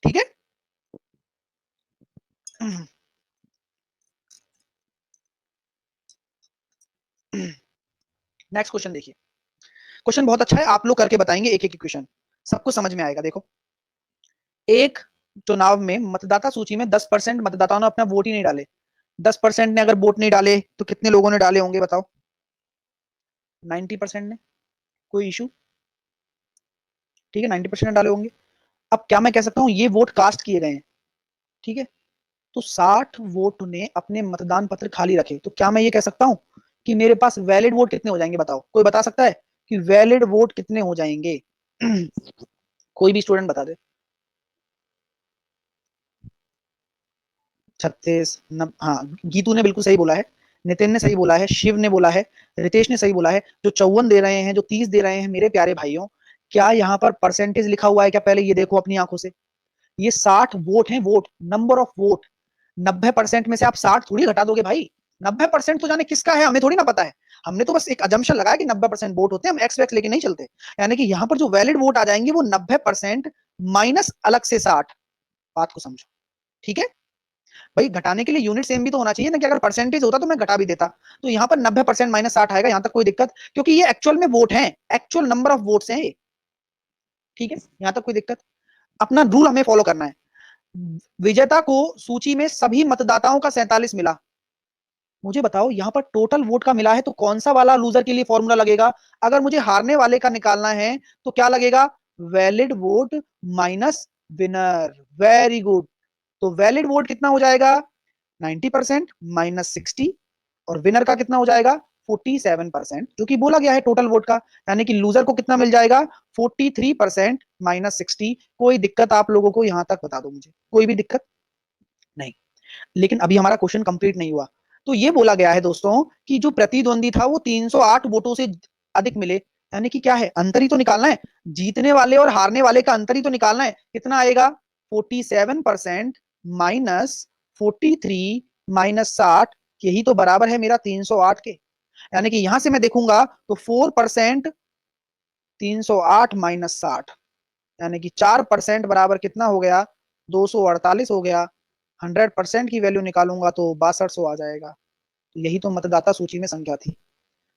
ठीक है। नेक्स्ट क्वेश्चन देखिए। क्वेश्चन बहुत अच्छा है, आप लोग करके बताएंगे एक एक क्वेश्चन, सबको समझ में आएगा। देखो, एक चुनाव में मतदाता सूची में 10% मतदाताओं ने अपना वोट ही नहीं डाले। 10% ने अगर वोट नहीं डाले तो कितने लोगों ने डाले होंगे बताओ? 90% ने। कोई इशू? ठीक है, 90% ने डाले होंगे। अब क्या मैं कह सकता हूं ये वोट कास्ट किए गए हैं, ठीक है। तो 60 वोट ने अपने मतदान पत्र खाली रखे, तो क्या मैं ये कह सकता हूं कि मेरे पास वैलिड वोट कितने हो जाएंगे? बताओ, कोई बता सकता है कि वैलिड वोट कितने हो जाएंगे? कोई भी स्टूडेंट बता दे। 36, हाँ, गीतू ने बिल्कुल सही बोला है, नितिन ने सही बोला है, शिव ने बोला है, रितेश ने सही बोला है। जो 54 दे रहे हैं, जो 30 दे रहे हैं, मेरे प्यारे भाइयों, क्या यहाँ पर परसेंटेज लिखा हुआ है क्या? पहले ये देखो अपनी आंखों से। ये 60 वोट हैं, वोट, नंबर ऑफ वोट। 90% में से आप 60 थोड़ी घटा दोगे भाई। 90% तो जाने किसका है, हमें थोड़ी ना पता है। हमने तो बस एक अजम्पशन लगाया कि 90% वोट होते हैं, हम एक्स वैक्स लेके नहीं चलते। यानी कि यहाँ पर जो वैलिड वोट आ जाएंगे वो 90% माइनस अलग से 60। बात को समझो, ठीक है। भाई घटाने के लिए यूनिट सेम भी तो होना चाहिए ना, कि अगर परसेंटेज होता तो मैं घटा भी देता। तो यहाँ पर 90% माइनस 60 आएगा, यहाँ तक कोई दिक्कत? क्योंकि ये एक्चुअल में वोट है, एक्चुअल नंबर ऑफ वोट्स हैं ये, ठीक है। यहाँ तक कोई दिक्कत? अपना रूल हमें फॉलो करना है। विजेता को सूची में सभी मतदाताओं का 47 मिला। मुझे बताओ यहाँ पर टोटल वोट का मिला है, तो कौन सा वाला लूजर के लिए फॉर्मूला लगेगा? अगर मुझे हारने वाले का निकालना है तो क्या लगेगा? Valid vote minus winner. Very good. तो वैलिड वोट कितना हो जाएगा? 90% माइनस 60, और विनर का कितना हो जाएगा? 47%, जो कि बोला गया है टोटल वोट का। यानी कि लूजर को कितना मिल जाएगा? 43% माइनस 60। कोई दिक्कत आप लोगों को यहाँ तक बता दो मुझे, कोई भी दिक्कत नहीं। लेकिन अभी हमारा क्वेश्चन कंप्लीट नहीं हुआ। तो ये बोला गया है दोस्तों कि जो प्रतिद्वंदी था वो 308 वोटों से अधिक मिले। यानी कि क्या है, अंतर ही तो निकालना है। जीतने वाले और हारने वाले का अंतर ही तो निकालना है। कितना आएगा? 47% माइनस 43 माइनस 60, यही तो बराबर है मेरा 308 के। यानी कि यहां से मैं देखूंगा तो 4%, 308 माइनस 60, यानी कि 4% बराबर कितना हो गया? 248 हो गया। 100% की वैल्यू निकालूंगा तो 6200 आ जाएगा। यही तो मतदाता सूची में संख्या थी।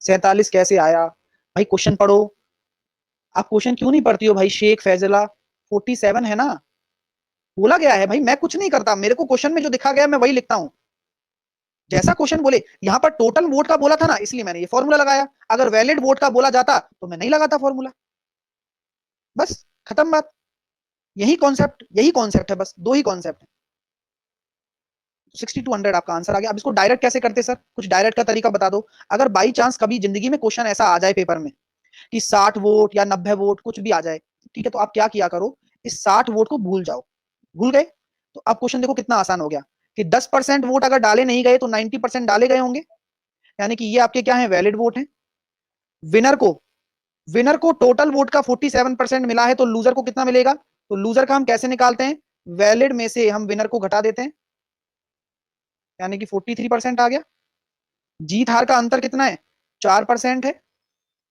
47 कैसे आया? भाई क्वेश्चन पढ़ो। आप क्वेश्चन क्यों नहीं पढ़ती हो भाई? शेख फैजला, 47 है ना, बोला गया है भाई। मैं कुछ नहीं करता, मेरे को क्वेश्चन में जो दिखा गया मैं वही लिखता हूँ। जैसा क्वेश्चन बोले, यहां पर टोटल वोट का बोला था ना, इसलिए मैंने ये फॉर्मूला लगाया। अगर वैलिड वोट का बोला जाता तो मैं नहीं लगाता फॉर्मूला। बस खत्म बात। यही कॉन्सेप्ट है, बस दो ही कॉन्सेप्ट है। 6200 आपका आंसर आ गया। अब इसको डायरेक्ट कैसे करते सर, कुछ डायरेक्ट का तरीका बता दो। अगर बाई चांस कभी जिंदगी में क्वेश्चन ऐसा आ जाए पेपर में कि 60 वोट या 90 वोट कुछ भी आ जाए, ठीक है, तो आप क्या किया करो, इस 60 वोट को भूल जाओ। भूल गए तो अब क्वेश्चन देखो कितना आसान हो गया कि 10% वोट अगर डाले नहीं गए तो 90% डाले गए होंगे, यानी कि ये आपके क्या है, वैलिड वोट है। विनर को विनर को टोटल वोट का 47% मिला है, तो लूजर को कितना मिलेगा, तो लूजर का हम कैसे निकालते हैं, वैलिड में से हम विनर को घटा देते हैं, यानी कि 43% आ गया। जीत हार का अंतर कितना है, 4% है,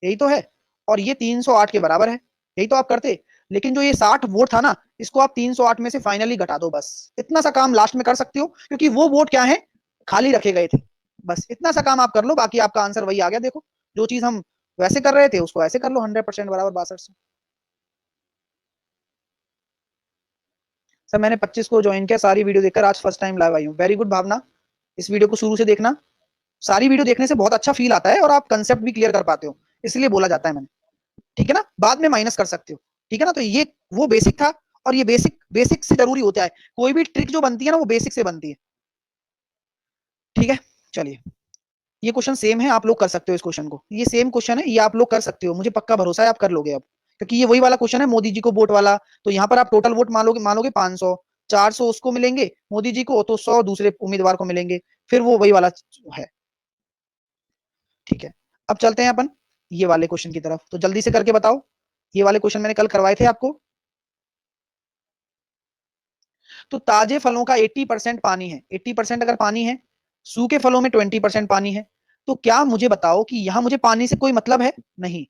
यही तो है। और ये 308 के बराबर है, यही तो आप करते। लेकिन जो ये 60 वोट था ना, इसको आप 308 में से फाइनली घटा दो, बस इतना सा काम लास्ट में कर सकते हो, क्योंकि वो वोट क्या है, खाली रखे गए थे। बस इतना सा काम आप कर लो, बाकी आपका आंसर वही आ गया। देखो जो चीज हम वैसे कर रहे थे उसको ऐसे कर लो, 100% बराबर 62 से। सर मैंने 25 को ज्वाइन किया, सारी वीडियो देखकर आज फर्स्ट टाइम लाइव आई हूँ। वेरी गुड भावना, इस वीडियो को शुरू से देखना। सारी वीडियो देखने से बहुत अच्छा फील आता है और आप कंसेप्ट भी क्लियर कर पाते हो, इसलिए बोला जाता है मैंने। ठीक है ना, बाद में माइनस कर सकते हो। ठीक है ना, तो ये वो बेसिक था, और ये बेसिक बेसिक से जरूरी होता है। कोई भी ट्रिक जो बनती है ना वो बेसिक से बनती है। ठीक है, चलिए, ये क्वेश्चन सेम है, आप लोग कर सकते हो इस क्वेश्चन को, ये सेम क्वेश्चन है, ये आप लोग कर सकते हो, मुझे पक्का भरोसा है आप कर लोगे अब, क्योंकि ये वही वाला क्वेश्चन है मोदी जी को वोट वाला। तो यहाँ पर आप टोटल वोट मानोगे मानोगे 500, 400 उसको मिलेंगे मोदी जी को, तो 100 दूसरे उम्मीदवार को मिलेंगे, फिर वो वही वाला है। ठीक है, अब चलते हैं अपन ये वाले क्वेश्चन की तरफ, तो जल्दी से करके बताओ। ये वाले क्वेश्चन मैंने कल करवाए थे आपको। तो ताजे फलों का 80% पानी है, 80% अगर पानी है, सूखे फलों में 20% पानी है, तो क्या मुझे बताओ कि यहां मुझे पानी से कोई मतलब है, नहीं।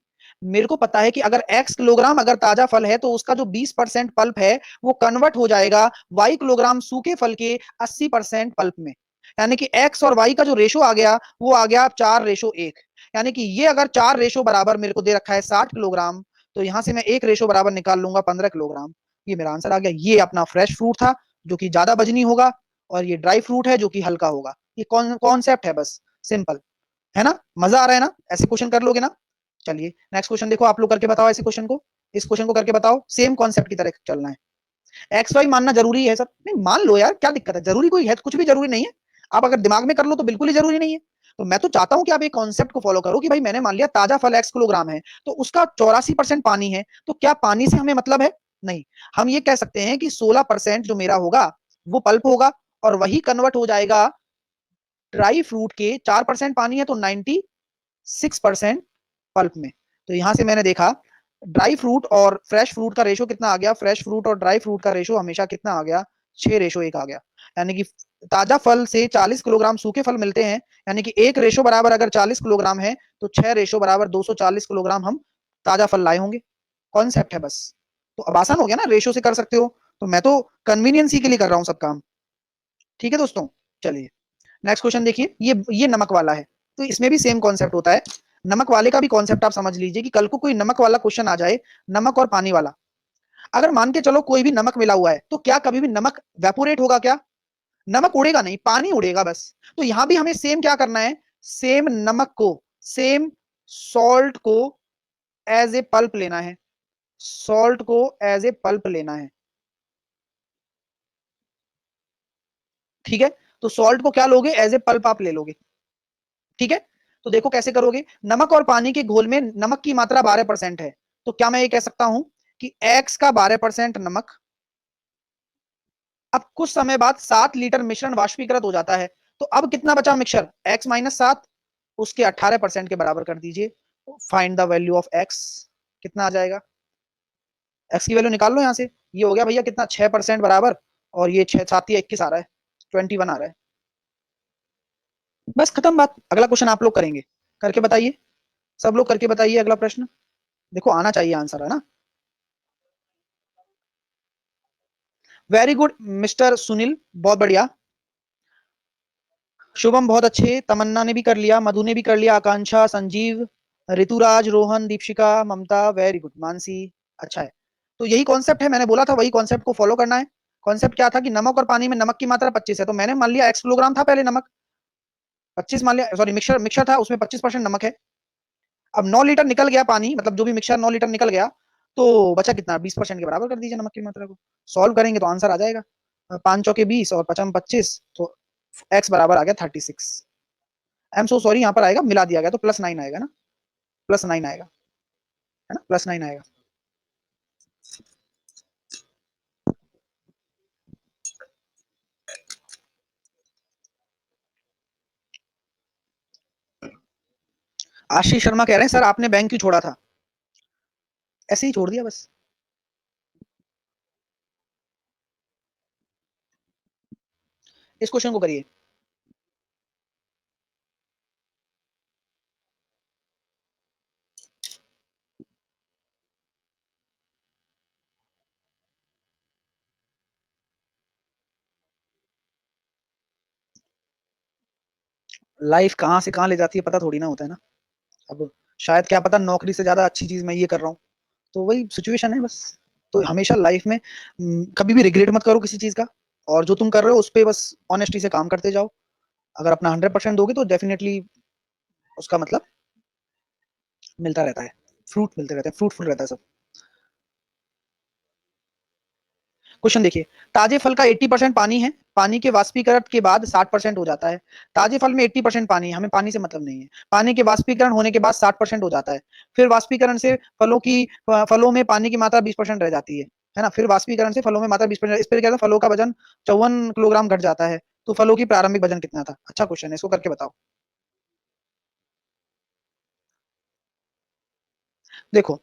मेरे को पता है कि अगर x किलोग्राम अगर ताजा फल है तो उसका जो 20% पल्प है वो कन्वर्ट हो जाएगा y किलोग्राम सूखे फल के 80% पल्प में, यानी कि x और y का जो रेशो आ गया वो आ गया 4:1, यानी कि ये अगर 4 रेशो बराबर मेरे को दे रखा है 60 किलोग्राम, तो यहां से मैं एक रेशो बराबर निकाल लूंगा 15 किलोग्राम। ये मेरा आंसर आ गया। ये अपना फ्रेश फ्रूट था जो कि ज्यादा वजनी होगा, और ये ड्राई फ्रूट है जो कि हल्का होगा। ये कॉन्सेप्ट है, बस सिंपल है ना, मजा आ रहा है ना, ऐसे क्वेश्चन कर लोगे ना। चलिए नेक्स्ट क्वेश्चन देखो, आप लोग करके बताओ ऐसे क्वेश्चन को, इस क्वेश्चन को करके बताओ, सेम कॉन्सेप्ट की तरह चलना है। एक्स वाई मानना जरूरी है सर, नहीं मान लो यार, क्या दिक्कत है, जरूरी कोई है, कुछ भी जरूरी नहीं है। आप अगर दिमाग में कर लो तो बिल्कुल ही जरूरी नहीं है। तो मैं तो चाहता हूं कि आप एक कॉन्सेप्ट को फॉलो करो कि भाई मैंने मान लिया ताजा फल x किलोग्राम है, तो उसका 84% पानी है, तो क्या पानी से हमें मतलब है, नहीं। हम ये कह सकते हैं कि 16% जो मेरा होगा वो पल्प होगा, और वही कन्वर्ट हो जाएगा ड्राई फ्रूट के 4% पानी है तो 96% पल्प में। तो यहां से मैंने देखा ड्राई फ्रूट और फ्रेश फ्रूट का रेशो कितना आ गया, फ्रेश फ्रूट और ड्राई फ्रूट का रेशो हमेशा कितना आ गया, 6:1 आ गया। यानी कि ताजा फल से 40 किलोग्राम सूखे फल मिलते हैं, यानी कि एक रेशो बराबर अगर 40 किलोग्राम है तो 6 रेशो बराबर 240 किलोग्राम हम ताजा फल लाए होंगे। कॉन्सेप्ट है बस। तो अब आसान हो गया ना, रेशो से कर सकते हो, तो मैं तो कन्वीनियंस के लिए कर रहा हूं सब काम। ठीक है दोस्तों, चलिए नेक्स्ट क्वेश्चन देखिए, ये नमक वाला है, तो इसमें भी सेम कॉन्सेप्ट होता है। नमक वाले का भी कॉन्सेप्ट आप समझ लीजिए कि कल को कोई नमक वाला क्वेश्चन आ जाए, नमक और पानी वाला, अगर मान के चलो कोई भी नमक मिला हुआ है, तो क्या कभी भी नमक वेपोरेट होगा क्या, नमक उड़ेगा नहीं, पानी उड़ेगा बस। तो यहां भी हमें सेम क्या करना है, सेम नमक को, सेम सॉल्ट को एज ए पल्प लेना है, सॉल्ट को एज ए पल्प लेना है। ठीक है, तो सॉल्ट को क्या लोगे, एज ए पल्प आप ले लोगे। ठीक है, तो देखो कैसे करोगे, नमक और पानी के घोल में नमक की मात्रा 12% है, तो क्या मैं ये कह सकता हूं कि x का 12% नमक, अब कुछ समय बाद 7 लीटर मिश्रण वाष्पीकृत हो जाता है, तो अब कितना बचा मिक्सचर, x-7, उसके 18% के बराबर कर दीजिए। Find the value of x, कितना आ जाएगा, x की वैल्यू निकाल लो यहां से। ये हो गया भैया कितना, 6% बराबर, और ये 6 7 21 आ रहा है, 21 आ रहा है। बस खत्म बात, अगला क्वेश्चन आप लोग करेंगे, करके बताइए, सब लोग करके बताइए अगला प्रश्न। देखो आना चाहिए आंसर, है ना। वेरी गुड मिस्टर सुनील, बहुत बढ़िया। शुभम बहुत अच्छे, तमन्ना ने भी कर लिया, मधु ने भी कर लिया, आकांक्षा, संजीव, ऋतुराज, रोहन, दीपशिका, ममता, वेरी गुड, मानसी, अच्छा है। तो यही कॉन्सेप्ट है, मैंने बोला था वही कॉन्सेप्ट को फॉलो करना है। कॉन्सेप्ट क्या था कि नमक और पानी में नमक की मात्रा 25 है, तो मैंने मान लिया x किलोग्राम था पहले नमक, 25 मान लिया, सॉरी मिक्सर मिक्सर था, उसमें 25% नमक है। अब 9 लीटर निकल गया पानी, मतलब जो भी मिक्सर 9 लीटर निकल गया, तो बचा कितना, 20% के बराबर कर दीजिए नमक की मात्रा को। सॉल्व करेंगे तो आंसर आ जाएगा, 5 चौके 20 और 5 25, तो x बराबर आ गया 36। आई एम सो सॉरी, यहाँ पर आएगा मिला दिया गया तो +9 आएगा ना, +9 आएगा, है ना, +9 आएगा। आशीष शर्मा कह रहे हैं सर आपने बैंक क्यों छोड़ा था? ऐसे ही छोड़ दिया बस। इस क्वेश्चन को करिए। लाइफ कहाँ से कहाँ ले जाती है पता थोड़ी ना होता है ना। अब शायद क्या पता नौकरी से ज्यादा अच्छी चीज मैं ये कर रहा हूँ, तो वही सिचुएशन है बस। तो हमेशा लाइफ में कभी भी रिग्रेट मत करो किसी चीज का, और जो तुम कर रहे हो उस पर बस ऑनेस्टी से काम करते जाओ। अगर अपना 100% दोगे तो डेफिनेटली उसका मतलब मिलता रहता है, फ्रूट मिलते रहते हैं, फ्रूटफुल रहता है सब। क्वेश्चन देखिए, ताजे फल का 80% पानी है, पानी के वाष्पीकरण के बाद 60% हो जाता है। ताजे फल में 80% पानी है, हमें पानी से मतलब नहीं है। पानी के वाष्पीकरण होने के बाद 60% हो जाता है। फिर वाष्पीकरण से फलों में पानी की मात्रा 20% रह जाती है ना। फिर वाष्पीकरण से फलों में मात्रा 20%, इस पर क्या था, फलों का वजन 54 किलोग्राम घट जाता है। तो फलों की प्रारंभिक वजन कितना था? अच्छा क्वेश्चन है, इसको करके बताओ। देखो,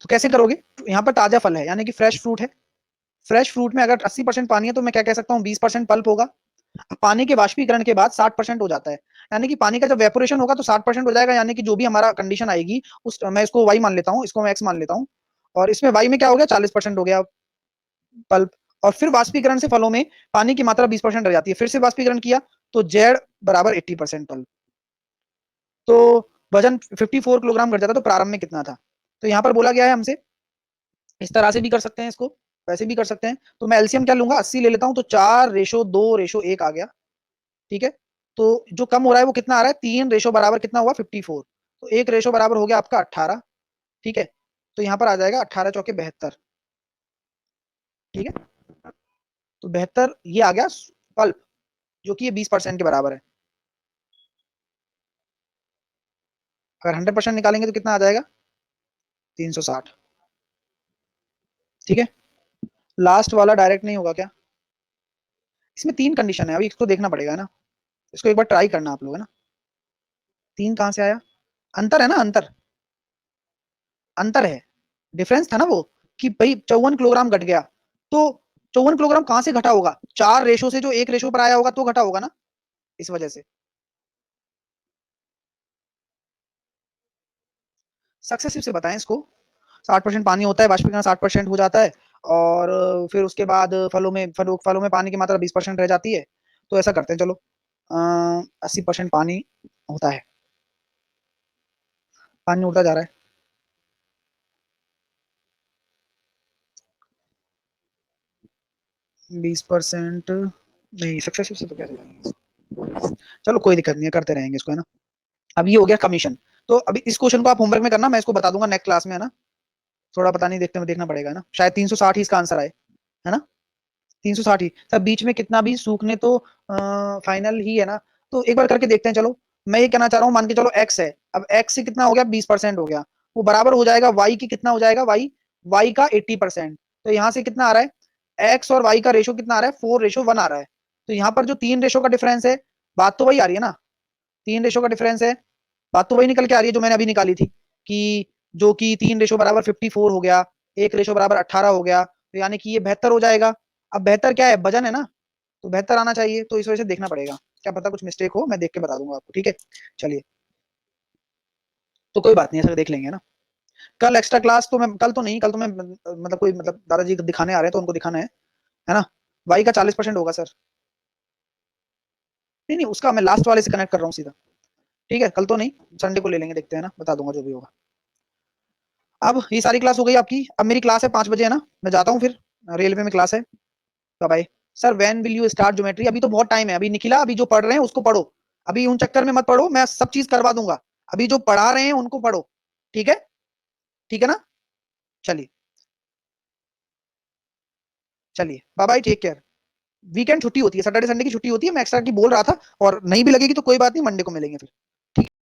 तो कैसे करोगे? यहाँ पर ताजा फल है यानी कि फ्रेश फ्रूट है। फ्रेश फ्रूट में अगर 80% पानी है तो मैं क्या कह सकता हूँ, 20% पल्प होगा। पानी के वाष्पीकरण के बाद 60% हो जाता है, यानी कि पानी का जब वेपोरेशन होगा तो 60% हो जाएगा, यानी कि जो भी हमारा कंडीशन आएगी उस, मैं इसको वाई मान लेता हूँ, इसको मैं एक्स मान लेता हूँ। और इसमें वाई में क्या हो गया, 40% हो गया पल्प। और फिर वाष्पीकरण से फलों में पानी की मात्रा 20% रह जाती है, फिर से वाष्पीकरण किया तो जेड बराबर 80% पल्प। तो वजन 54 किलोग्राम घट जाता, तो प्रारंभ में कितना था? तो यहाँ पर बोला गया है हमसे, इस तरह से भी कर सकते हैं इसको, वैसे भी कर सकते हैं। तो मैं एलसीएम क्या लूंगा, 80 ले लेता हूँ, तो 4:2:1 आ गया। ठीक है, तो जो कम हो रहा है वो कितना आ रहा है, 3 बराबर कितना हुआ, 54। तो 1 बराबर हो गया आपका 18। ठीक है, तो यहाँ पर आ जाएगा 18 चौके 72। ठीक है, तो 72 ये आ गया पल्प, जो कि ये 20% के बराबर है। अगर 100% निकालेंगे तो कितना आ जाएगा, 360। ठीक है, लास्ट वाला डायरेक्ट नहीं होगा क्या? इसमें 3 कंडीशन है, अभी इसको देखना पड़ेगा ना, इसको एक बार ट्राई करना आप लोग, है ना। 3 कहाँ से आया? अंतर है ना, अंतर, अंतर है, डिफरेंस था ना वो, कि भाई 54 किलोग्राम घट गया। तो 54 किलोग्राम कहां से घटा होगा, 4 से जो 1 पर आया होगा तो घटा होगा ना, इस वजह से। सक्सेसिव से बताएं इसको। 60% पानी होता है, वाष्पीकरण 60% हो जाता है, और फिर उसके बाद फलों में पानी की मात्रा 20% रह जाती है। तो ऐसा करते हैं चलो, 80% पानी होता है, पानी उड़ता जा रहा है। 20% नहीं, सक्सेसिव से तो कैसे करेंगे? चलो कोई दिक्कत नहीं है, करते रहेंगे इसको, है ना। अब ये हो गया कमीशन। तो अभी इस क्वेश्चन को आप होमवर्क में करना, मैं इसको बता दूंगा नेक्स्ट क्लास में, है ना। थोड़ा पता नहीं, देखते में देखना पड़ेगा, है ना, शायद 360 ही इसका आंसर आए, है ना। 360 ही सब, बीच में कितना भी सूखने तो फाइनल ही है ना। तो एक बार करके देखते हैं चलो। मैं ये कहना चाह रहा हूँ, मान के चलो एक्स है, अब एक्स से कितना हो गया, 20% हो गया, वो बराबर हो जाएगा वाई की, कितना हो जाएगा वाई, वाई का 80%। तो यहाँ से कितना आ रहा है, एक्स और वाई का रेशो कितना आ रहा है, 4:1 आ रहा है। तो यहाँ पर जो 3 रेशो का डिफरेंस है, बात तो वही आ रही है ना, 3 रेशो का डिफरेंस है, बात तो वही निकल के आ रही है जो मैंने अभी निकाली थी, कि जो कि 3 रेशो बराबर 54 हो गया, 1 रेशो बराबर 18 हो गया, तो यानी कि ये 72 हो जाएगा। अब 72 क्या है, वजन है ना, तो 72 आना चाहिए, तो इस वजह से देखना पड़ेगा, क्या पता कुछ मिस्टेक हो, मैं देख के बता दूंगा आपको, ठीक है। चलिए, तो कोई बात नहीं, ऐसा देख लेंगे ना। कल एक्स्ट्रा क्लास तो मैं, कल तो नहीं, कल तो मैं मतलब कोई मतलब दादाजी दिखाने आ रहे हैं तो उनको दिखाना है ना। वाई का 40% होगा सर। नहीं नहीं, उसका मैं लास्ट वाले से कनेक्ट कर रहा हूँ सीधा। ठीक है, कल तो नहीं, संडे को ले लेंगे, देखते हैं ना, बता दूंगा जो भी होगा। अब ये सारी क्लास हो गई आपकी, अब मेरी क्लास है 5 बजे, है ना, मैं जाता हूँ फिर, रेलवे में क्लास है। Bye bye. Sir when will you start geometry? अभी तो बहुत टाइम है, अभी निखिला, अभी जो पढ़ रहे हैं उसको पढ़ो, अभी उन चक्कर में मत पढ़ो, मैं सब चीज करवा दूंगा, अभी जो पढ़ा रहे हैं उनको पढ़ो, ठीक है? ठीक है ना? चलिए, चलिए, bye bye, take care. Weekend छुट्टी होती है, सैटरडे संडे की छुट्टी होती है, मैं एक्स्ट्रा की बोल रहा था, और नहीं भी लगेगी तो कोई बात नहीं, मंडे को मिलेंगे फिर।